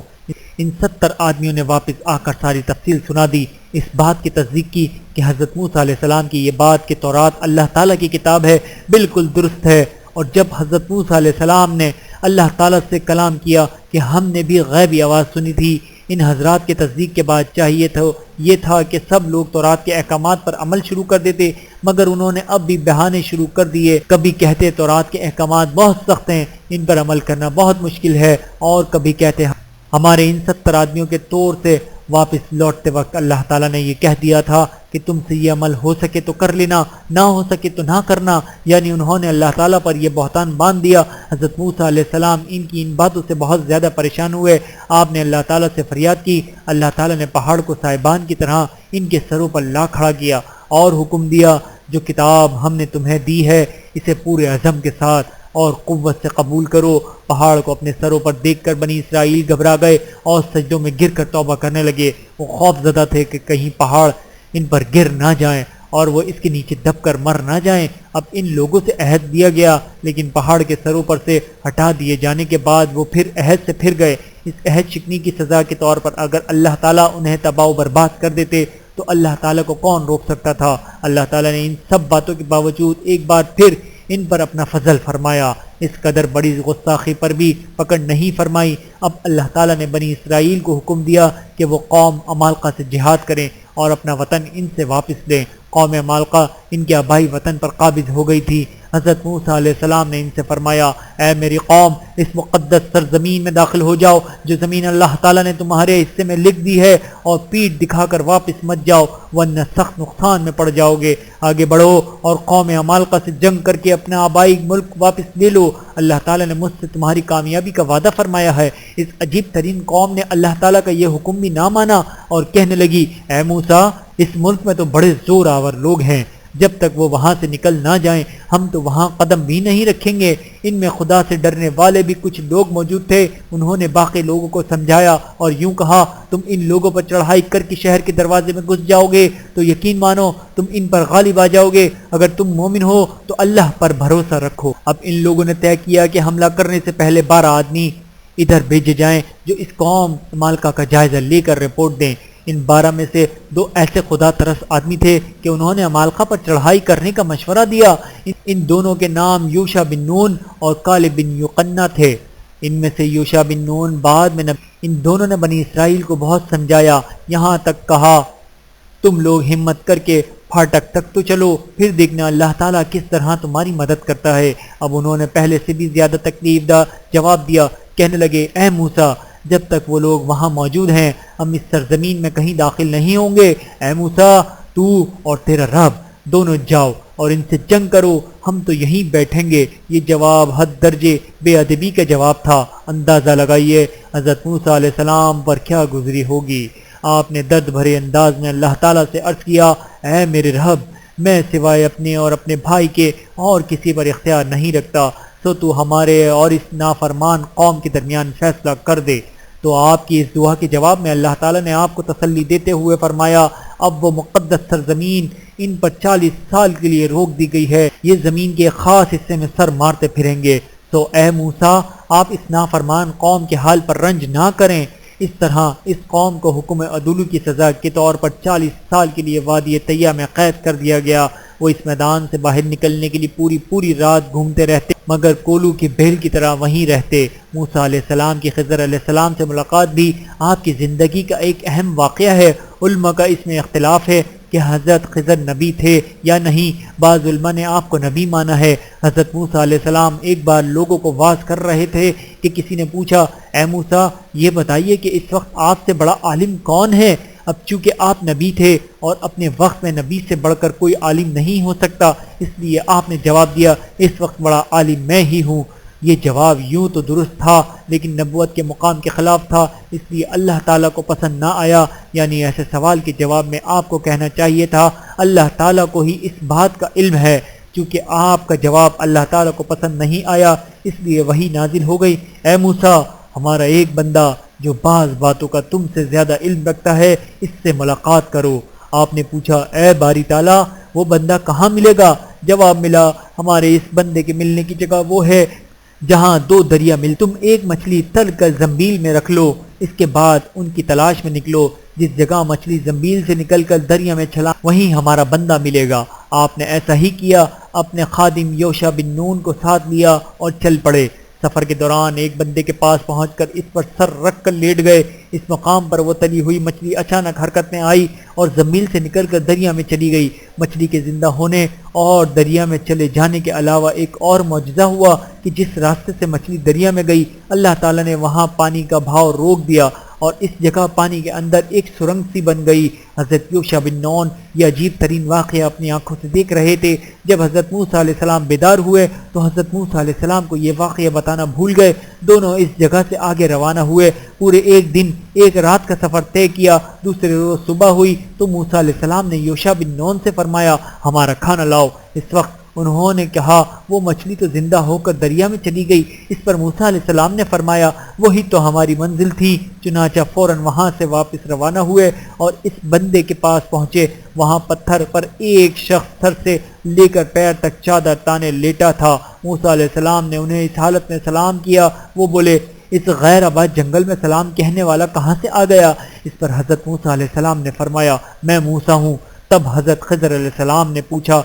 ان 70 آدمیوں نے واپس آ کر ساری تفصیل سنا دی۔ اس بات کی تصدیق کی کہ حضرت موسیٰ علیہ السلام کی یہ بات کہ تورات اللہ تعالیٰ کی کتاب ہے بالکل درست ہے۔ اور جب حضرت موسیٰ علیہ السلام نے اللہ تعالیٰ سے کلام کیا کہ ہم نے بھی غیبی آواز سنی تھی، ان حضرات کی تصدیق کے بعد چاہیے یہ تھا کہ سب لوگ تورات کے احکامات پر عمل شروع کر دیتے، مگر انہوں نے اب بھی بہانے شروع کر دیے۔ کبھی کہتے تورات کے احکامات بہت سخت ہیں، ان پر عمل کرنا بہت مشکل ہے، اور کبھی کہتے ہمارے ان 70 آدمیوں کے طور سے واپس لوٹتے وقت اللہ تعالیٰ نے یہ کہہ دیا تھا کہ تم سے یہ عمل ہو سکے تو کر لینا، نہ ہو سکے تو نہ کرنا، یعنی انہوں نے اللہ تعالیٰ پر یہ بہتان باندھ دیا۔ حضرت موسیٰ علیہ السلام ان کی ان باتوں سے بہت زیادہ پریشان ہوئے۔ آپ نے اللہ تعالیٰ سے فریاد کی، اللہ تعالیٰ نے پہاڑ کو سائبان کی طرح ان کے سروں پر لا کھڑا کیا اور حکم دیا، جو کتاب ہم نے تمہیں دی ہے اسے پورے عزم کے ساتھ اور قوت سے قبول کرو۔ پہاڑ کو اپنے سروں پر دیکھ کر بنی اسرائیل گھبرا گئے اور سجدوں میں گر کر توبہ کرنے لگے۔ وہ خوف زدہ تھے کہ کہیں پہاڑ ان پر گر نہ جائیں اور وہ اس کے نیچے دب کر مر نہ جائیں۔ اب ان لوگوں سے عہد دیا گیا، لیکن پہاڑ کے سروں پر سے ہٹا دیے جانے کے بعد وہ پھر عہد سے پھر گئے۔ اس عہد شکنی کی سزا کے طور پر اگر اللہ تعالیٰ انہیں تباہ و برباد کر دیتے تو اللہ تعالیٰ کو کون روک سکتا تھا؟ اللہ تعالیٰ نے ان سب باتوں کے باوجود ایک بار پھر ان پر اپنا فضل فرمایا، اس قدر بڑی گستاخی پر بھی پکڑ نہیں فرمائی۔ اب اللہ تعالیٰ نے بنی اسرائیل کو حکم دیا کہ وہ قوم عمالقہ سے جہاد کریں اور اپنا وطن ان سے واپس لیں۔ قوم عمالقہ ان کے آبائی وطن پر قابض ہو گئی تھی۔ حضرت موسیٰ علیہ السلام نے ان سے فرمایا، اے میری قوم، اس مقدس سرزمین میں داخل ہو جاؤ جو زمین اللہ تعالیٰ نے تمہارے حصے میں لکھ دی ہے، اور پیٹھ دکھا کر واپس مت جاؤ ورنہ سخت نقصان میں پڑ جاؤ گے۔ آگے بڑھو اور قوم عمالقہ سے جنگ کر کے اپنا آبائی ملک واپس لے لو۔ اللہ تعالیٰ نے مجھ سے تمہاری کامیابی کا وعدہ فرمایا ہے۔ اس عجیب ترین قوم نے اللہ تعالیٰ کا یہ حکم بھی نہ مانا اور کہنے لگی، اے موسیٰ، اس ملک میں تو بڑے زور آور لوگ ہیں، جب تک وہ وہاں سے نکل نہ جائیں ہم تو وہاں قدم بھی نہیں رکھیں گے۔ ان میں خدا سے ڈرنے والے بھی کچھ لوگ موجود تھے۔ انہوں نے باقی لوگوں کو سمجھایا اور یوں کہا، تم ان لوگوں پر چڑھائی کر کے شہر کے دروازے میں گھس جاؤ گے تو یقین مانو تم ان پر غالب آ جاؤ گے۔ اگر تم مومن ہو تو اللہ پر بھروسہ رکھو۔ اب ان لوگوں نے طے کیا کہ حملہ کرنے سے پہلے 12 آدمی ادھر بھیجے جائیں جو اس قوم عمالقہ کا جائزہ لے کر رپورٹ دیں۔ ان 12 میں سے 2 ایسے خدا ترس آدمی تھے کہ انہوں نے عمالقہ پر چڑھائی کرنے کا مشورہ دیا۔ ان دونوں کے نام یوشع بن نون اور کالب بن یقنہ تھے۔ ان میں سے یوشع بن نون بعد میں ان دونوں نے بنی اسرائیل کو بہت سمجھایا، یہاں تک کہا، تم لوگ ہمت کر کے پھاٹک تک تو چلو، پھر دیکھنا اللہ تعالیٰ کس طرح تمہاری مدد کرتا ہے۔ اب انہوں نے پہلے سے بھی زیادہ تکلیف دہ جواب دیا، کہنے لگے، اے موسیٰ، جب تک وہ لوگ وہاں موجود ہیں ہم اس سرزمین میں کہیں داخل نہیں ہوں گے۔ اے موسیٰ، تو اور تیرا رب دونوں جاؤ اور ان سے جنگ کرو، ہم تو یہیں بیٹھیں گے۔ یہ جواب حد درجے بے ادبی کا جواب تھا۔ اندازہ لگائیے حضرت موسیٰ علیہ السلام پر کیا گزری ہوگی۔ آپ نے درد بھرے انداز میں اللہ تعالیٰ سے عرض کیا، اے میرے رب، میں سوائے اپنے اور اپنے بھائی کے اور کسی پر اختیار نہیں رکھتا، سو تو ہمارے اور اس نافرمان قوم کے درمیان فیصلہ کر دے۔ تو آپ کی اس دعا کے جواب میں اللہ تعالیٰ نے آپ کو تسلی دیتے ہوئے فرمایا، اب وہ مقدس سرزمین ان پر 40 سال کے لیے روک دی گئی ہے، یہ زمین کے خاص حصے میں سر مارتے پھریں گے۔ تو اے موسیٰ، آپ اس نافرمان قوم کے حال پر رنج نہ کریں۔ اس طرح اس قوم کو حکم عدولو کی سزا کے طور پر 40 سال کے لیے وادی طیہ میں قید کر دیا گیا۔ وہ اس میدان سے باہر نکلنے کے لیے پوری رات گھومتے رہتے، مگر کولو کی بیل کی طرح وہیں رہتے۔ موسیٰ علیہ السلام کی خضر علیہ السلام سے ملاقات بھی آپ کی زندگی کا ایک اہم واقعہ ہے۔ علماء کا اس میں اختلاف ہے کہ حضرت خضر نبی تھے یا نہیں۔ بعض علماء نے آپ کو نبی مانا ہے۔ حضرت موسیٰ علیہ السلام ایک بار لوگوں کو واعظ کر رہے تھے کہ کسی نے پوچھا، اے موسیٰ، یہ بتائیے کہ اس وقت آپ سے بڑا عالم کون ہے؟ اب چونکہ آپ نبی تھے اور اپنے وقت میں نبی سے بڑھ کر کوئی عالم نہیں ہو سکتا، اس لیے آپ نے جواب دیا، اس وقت بڑا عالم میں ہی ہوں۔ یہ جواب یوں تو درست تھا لیکن نبوت کے مقام کے خلاف تھا، اس لیے اللہ تعالیٰ کو پسند نہ آیا۔ یعنی ایسے سوال کے جواب میں آپ کو کہنا چاہیے تھا، اللہ تعالیٰ کو ہی اس بات کا علم ہے۔ چونکہ آپ کا جواب اللہ تعالیٰ کو پسند نہیں آیا، اس لیے وہی نازل ہو گئی، اے موسیٰ، ہمارا ایک بندہ جو بعض باتوں کا تم سے زیادہ علم رکھتا ہے، اس سے ملاقات کرو۔ آپ نے پوچھا، اے باری تعالیٰ، وہ بندہ کہاں ملے گا؟ جواب ملا، ہمارے اس بندے کے ملنے کی جگہ وہ ہے جہاں دو دریا مل، تم ایک مچھلی تل کر زنبیل میں رکھ لو، اس کے بعد ان کی تلاش میں نکلو، جس جگہ مچھلی زنبیل سے نکل کر دریا میں چھلا وہیں ہمارا بندہ ملے گا۔ آپ نے ایسا ہی کیا، اپنے خادم یوشع بن نون کو ساتھ لیا اور چل پڑے۔ سفر کے دوران ایک بندے کے پاس پہنچ کر اس پر سر رکھ کر لیٹ گئے۔ اس مقام پر وہ تلی ہوئی مچھلی اچانک حرکت میں آئی اور زنبیل سے نکل کر دریا میں چلی گئی۔ مچھلی کے زندہ ہونے اور دریا میں چلے جانے کے علاوہ ایک اور معجزہ ہوا کہ جس راستے سے مچھلی دریا میں گئی، اللہ تعالیٰ نے وہاں پانی کا بہاؤ روک دیا اور اس جگہ پانی کے اندر ایک سرنگ سی بن گئی۔ حضرت یوشع بن نون یہ عجیب ترین واقعہ اپنی آنکھوں سے دیکھ رہے تھے۔ جب حضرت موسیٰ علیہ السلام بیدار ہوئے تو حضرت موسیٰ علیہ السلام کو یہ واقعہ بتانا بھول گئے۔ دونوں اس جگہ سے آگے روانہ ہوئے، پورے ایک دن ایک رات کا سفر طے کیا۔ دوسرے روز صبح ہوئی تو موسیٰ علیہ السلام نے یوشع بن نون سے فرمایا ہمارا کھانا لاؤ۔ اس وقت انہوں نے کہا وہ مچھلی تو زندہ ہو کر دریا میں چلی گئی۔ اس پر موسیٰ علیہ السلام نے فرمایا وہی تو ہماری منزل تھی۔ چنانچہ فوراً وہاں سے واپس روانہ ہوئے اور اس بندے کے پاس پہنچے۔ وہاں پتھر پر ایک شخص سر سے لے کر پیر تک چادر تانے لیٹا تھا۔ موسیٰ علیہ السلام نے انہیں اس حالت میں سلام کیا۔ وہ بولے اس غیر آباد جنگل میں سلام کہنے والا کہاں سے آ گیا؟ اس پر حضرت موسیٰ علیہ السلام نے فرمایا میں موسیٰ ہوں۔ تب حضرت خضر علیہ السلام نے پوچھا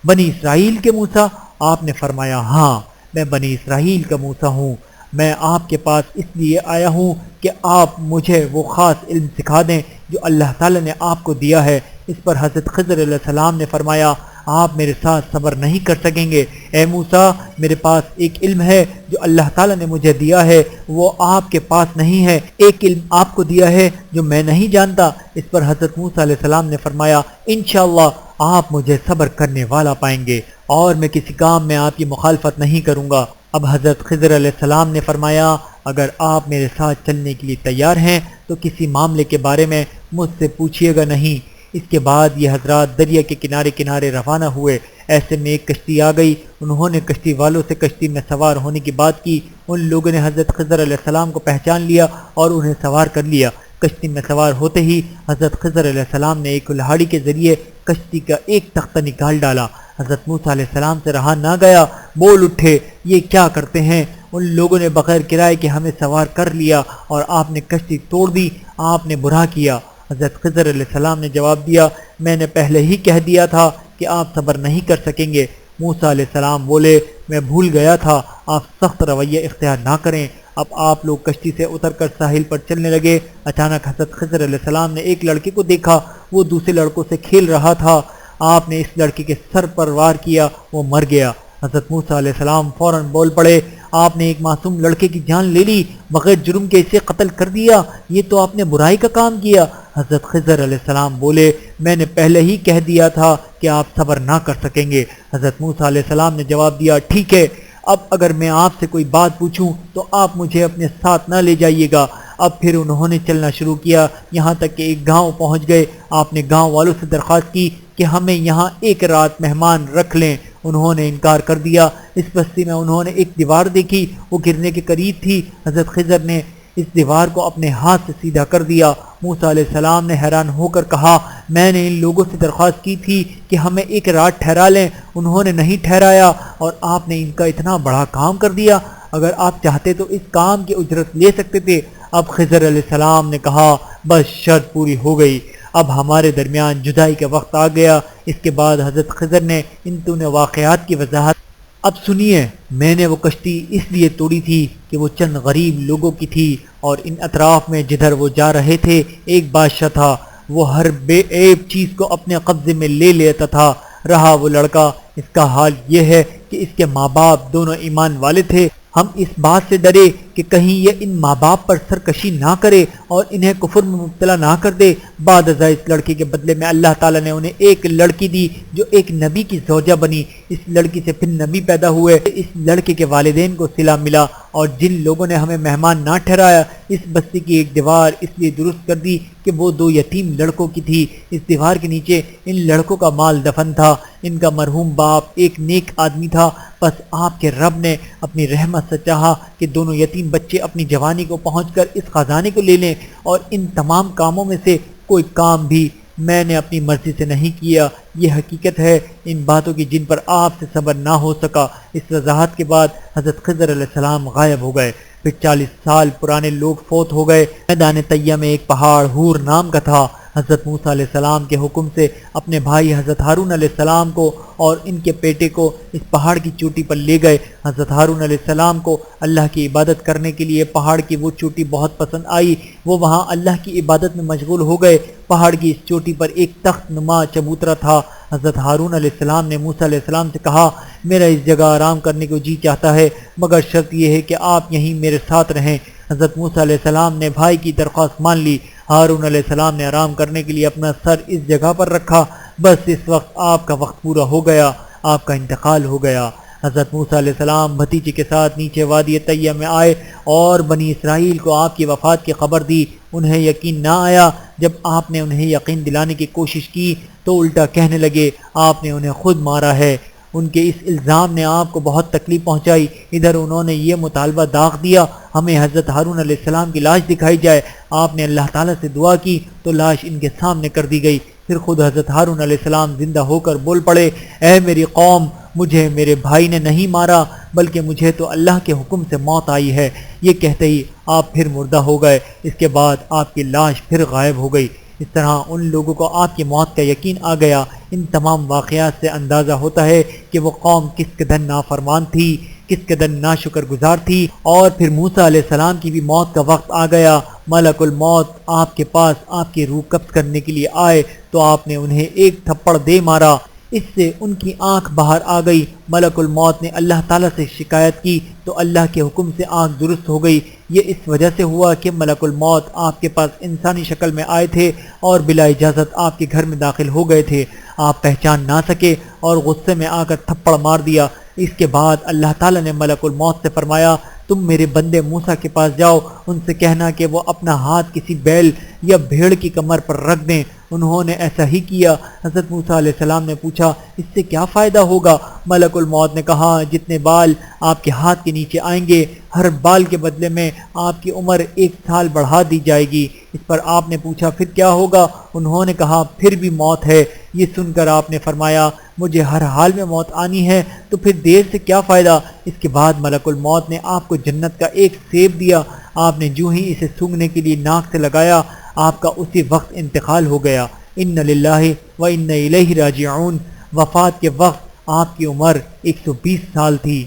بنی اسرائیل کے موسیٰ؟ آپ نے فرمایا ہاں میں بنی اسرائیل کا موسیٰ ہوں۔ میں آپ کے پاس اس لیے آیا ہوں کہ آپ مجھے وہ خاص علم سکھا دیں جو اللہ تعالیٰ نے آپ کو دیا ہے۔ اس پر حضرت خضر علیہ السلام نے فرمایا آپ میرے ساتھ صبر نہیں کر سکیں گے۔ اے موسیٰ میرے پاس ایک علم ہے جو اللہ تعالیٰ نے مجھے دیا ہے، وہ آپ کے پاس نہیں ہے۔ ایک علم آپ کو دیا ہے جو میں نہیں جانتا۔ اس پر حضرت موسیٰ علیہ السلام نے فرمایا انشاءاللہ آپ مجھے صبر کرنے والا پائیں گے اور میں کسی کام میں آپ کی مخالفت نہیں کروں گا۔ اب حضرت خضر علیہ السلام نے فرمایا اگر آپ میرے ساتھ چلنے کے لیے تیار ہیں تو کسی معاملے کے بارے میں مجھ سے پوچھیے گا نہیں۔ اس کے بعد یہ حضرات دریا کے کنارے کنارے روانہ ہوئے۔ ایسے میں ایک کشتی آ گئی۔ انہوں نے کشتی والوں سے کشتی میں سوار ہونے کی بات کی۔ ان لوگوں نے حضرت خضر علیہ السلام کو پہچان لیا اور انہیں سوار کر لیا۔ کشتی میں سوار ہوتے ہی حضرت خضر علیہ السلام نے ایک کلہاڑی کے ذریعے کشتی کا ایک تختہ نکال ڈالا۔ حضرت موسیٰ علیہ السلام سے رہا نہ گیا، بول اٹھے یہ کیا کرتے ہیں؟ ان لوگوں نے بغیر کرائے کے ہمیں سوار کر لیا اور آپ نے کشتی توڑ دی، آپ نے برا کیا۔ حضرت خضر علیہ السلام نے جواب دیا میں نے پہلے ہی کہہ دیا تھا کہ آپ صبر نہیں کر سکیں گے۔ موسیٰ علیہ السلام بولے میں بھول گیا تھا، آپ سخت رویہ اختیار نہ کریں۔ اب آپ لوگ کشتی سے اتر کر ساحل پر چلنے لگے۔ اچانک حضرت خضر علیہ السلام نے ایک لڑکے کو دیکھا، وہ دوسرے لڑکوں سے کھیل رہا تھا۔ آپ نے اس لڑکے کے سر پر وار کیا، وہ مر گیا۔ حضرت موسیٰ علیہ السلام فوراً بول پڑے آپ نے ایک معصوم لڑکے کی جان لے لی، بغیر جرم کے اسے قتل کر دیا، یہ تو آپ نے برائی کا کام کیا۔ حضرت خضر علیہ السلام بولے میں نے پہلے ہی کہہ دیا تھا کہ آپ صبر نہ کر سکیں گے۔ حضرت موسیٰ علیہ السلام نے جواب دیا ٹھیک ہے، اب اگر میں آپ سے کوئی بات پوچھوں تو آپ مجھے اپنے ساتھ نہ لے جائیے گا۔ اب پھر انہوں نے چلنا شروع کیا، یہاں تک کہ ایک گاؤں پہنچ گئے۔ آپ نے گاؤں والوں سے درخواست کی کہ ہمیں یہاں ایک رات مہمان رکھ لیں۔ انہوں نے انکار کر دیا۔ اس بستی میں انہوں نے ایک دیوار دیکھی، وہ گرنے کے قریب تھی۔ حضرت خضر نے اس دیوار کو اپنے ہاتھ سے سیدھا کر دیا۔ موسیٰ علیہ السلام نے حیران ہو کر کہا میں نے ان لوگوں سے درخواست کی تھی کہ ہمیں ایک رات ٹھہرا لیں، انہوں نے نہیں ٹھہرایا اور آپ نے ان کا اتنا بڑا کام کر دیا۔ اگر آپ چاہتے تو اس کام کی اجرت لے سکتے تھے۔ اب خضر علیہ السلام نے کہا بس شرط پوری ہو گئی، اب ہمارے درمیان جدائی کا وقت آ گیا۔ اس کے بعد حضرت خضر نے ان دونوں واقعات کی وضاحت اب سنیے۔ میں نے وہ کشتی اس لیے توڑی تھی کہ وہ چند غریب لوگوں کی تھی اور ان اطراف میں جدھر وہ جا رہے تھے ایک بادشاہ تھا، وہ ہر بے عیب چیز کو اپنے قبضے میں لے لیتا تھا۔ رہا وہ لڑکا، اس کا حال یہ ہے کہ اس کے ماں باپ دونوں ایمان والے تھے۔ ہم اس بات سے ڈرے کہ کہیں یہ ان ماں باپ پر سرکشی نہ کرے اور انہیں کفر میں مبتلا نہ کر دے۔ بعد ازاں اس لڑکی کے بدلے میں اللہ تعالیٰ نے انہیں ایک لڑکی دی جو ایک نبی کی زوجہ بنی۔ اس لڑکی سے پھر نبی پیدا ہوئے۔ اس لڑکے کے والدین کو صلہ ملا اور جن لوگوں نے ہمیں مہمان نہ ٹھہرایا اس بستی کی ایک دیوار اس لیے درست کر دی کہ وہ دو یتیم لڑکوں کی تھی۔ اس دیوار کے نیچے ان لڑکوں کا مال دفن تھا۔ ان کا مرحوم باپ ایک نیک آدمی تھا، بس آپ کے رب نے اپنی رحمت سے چاہا کہ دونوں یتیم بچے اپنی جوانی کو پہنچ کر اس خزانے کو لے لیں اور ان تمام کاموں میں سے کوئی کام بھی میں نے اپنی مرضی سے نہیں کیا، یہ حقیقت ہے ان باتوں کی جن پر آپ سے صبر نہ ہو سکا۔ اس وضاحت کے بعد حضرت خضر علیہ السلام غائب ہو گئے۔ پھر 40 سال پرانے لوگ فوت ہو گئے۔ میدان طیہ میں ایک پہاڑ ہور نام کا تھا۔ حضرت موسیٰ علیہ السلام کے حکم سے اپنے بھائی حضرت ہارون علیہ السلام کو اور ان کے بیٹے کو اس پہاڑ کی چوٹی پر لے گئے۔ حضرت ہارون علیہ السلام کو اللہ کی عبادت کرنے کے لیے پہاڑ کی وہ چوٹی بہت پسند آئی۔ وہ وہاں اللہ کی عبادت میں مشغول ہو گئے۔ پہاڑ کی اس چوٹی پر ایک تخت نما چبوترا تھا۔ حضرت ہارون علیہ السلام نے موسیٰ علیہ السلام سے کہا، میرا اس جگہ آرام کرنے کو جی چاہتا ہے، مگر شرط یہ ہے کہ آپ یہیں میرے ساتھ رہیں۔ حضرت موسیٰ علیہ السلام نے بھائی کی درخواست مان لی۔ ہارون علیہ السلام نے آرام کرنے کے لیے اپنا سر اس جگہ پر رکھا۔ بس اس وقت آپ کا وقت پورا ہو گیا، آپ کا انتقال ہو گیا۔ حضرت موسیٰ علیہ السلام بھتیجے کے ساتھ نیچے وادی طیہ میں آئے اور بنی اسرائیل کو آپ کی وفات کی خبر دی۔ انہیں یقین نہ آیا۔ جب آپ نے انہیں یقین دلانے کی کوشش کی تو الٹا کہنے لگے آپ نے انہیں خود مارا ہے۔ ان کے اس الزام نے آپ کو بہت تکلیف پہنچائی۔ ادھر انہوں نے یہ مطالبہ داغ دیا، ہمیں حضرت ہارون علیہ السلام کی لاش دکھائی جائے۔ آپ نے اللہ تعالیٰ سے دعا کی تو لاش ان کے سامنے کر دی گئی۔ پھر خود حضرت ہارون علیہ السلام زندہ ہو کر بول پڑے، اے میری قوم، مجھے میرے بھائی نے نہیں مارا بلکہ مجھے تو اللہ کے حکم سے موت آئی ہے۔ یہ کہتے ہی آپ پھر مردہ ہو گئے۔ اس کے بعد آپ کی لاش پھر غائب ہو گئی۔ اس طرح ان لوگوں کو آپ کی موت کا یقین آ گیا۔ ان تمام واقعات سے اندازہ ہوتا ہے کہ وہ قوم کس قدر نافرمان تھی، کس قدر ناشکر گزار تھی۔ اور پھر موسیٰ علیہ السلام کی بھی موت کا وقت آ گیا۔ ملک الموت آپ کے پاس آپ کی روح قبض کرنے کے لیے آئے تو آپ نے انہیں ایک تھپڑ دے مارا۔ اس سے ان کی آنکھ باہر آ گئی۔ ملک الموت نے اللہ تعالیٰ سے شکایت کی تو اللہ کے حکم سے آنکھ درست ہو گئی۔ یہ اس وجہ سے ہوا کہ ملک الموت آپ کے پاس انسانی شکل میں آئے تھے اور بلا اجازت آپ کے گھر میں داخل ہو گئے تھے۔ آپ پہچان نہ سکے اور غصے میں آ کر تھپڑ مار دیا۔ اس کے بعد اللہ تعالیٰ نے ملک الموت سے فرمایا، تم میرے بندے موسیٰ کے پاس جاؤ، ان سے کہنا کہ وہ اپنا ہاتھ کسی بیل یا بھیڑ کی کمر پر رکھ دیں۔ انہوں نے ایسا ہی کیا۔ حضرت موسیٰ علیہ السلام نے پوچھا، اس سے کیا فائدہ ہوگا؟ ملک الموت نے کہا، جتنے بال آپ کے ہاتھ کے نیچے آئیں گے، ہر بال کے بدلے میں آپ کی عمر 1 سال بڑھا دی جائے گی۔ اس پر آپ نے پوچھا، پھر کیا ہوگا؟ انہوں نے کہا، پھر بھی موت ہے۔ یہ سن کر آپ نے فرمایا، مجھے ہر حال میں موت آنی ہے تو پھر دیر سے کیا فائدہ؟ اس کے بعد ملک الموت نے آپ کو جنت کا ایک سیب دیا۔ آپ نے جو ہی اسے سونگھنے کے لیے ناک سے لگایا، آپ کا اسی وقت انتقال ہو گیا۔ ان للہ و انا الیہ راجعون۔ وفات کے وقت آپ کی عمر 120 سال تھی۔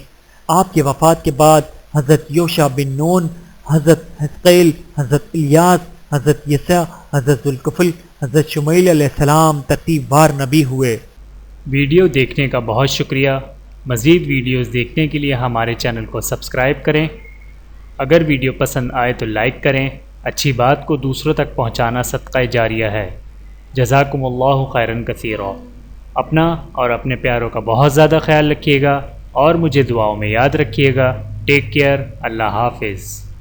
آپ کے وفات کے بعد حضرت یوشع بن نون، حضرت حزقیل، حضرت الیاس، حضرت یسع، حضرت ذوالکفل، حضرت شمیل علیہ السلام ترتیب وار نبی ہوئے۔ ویڈیو دیکھنے کا بہت شکریہ۔ مزید ویڈیوز دیکھنے کے لیے ہمارے چینل کو سبسکرائب کریں۔ اگر ویڈیو پسند آئے تو لائک کریں۔ اچھی بات کو دوسروں تک پہنچانا صدقہ جاریہ ہے۔ جزاکم اللہ خیرا کثیرا۔ اپنا اور اپنے پیاروں کا بہت زیادہ خیال رکھیے گا اور مجھے دعاؤں میں یاد رکھیے گا۔ Take care. اللہ حافظ۔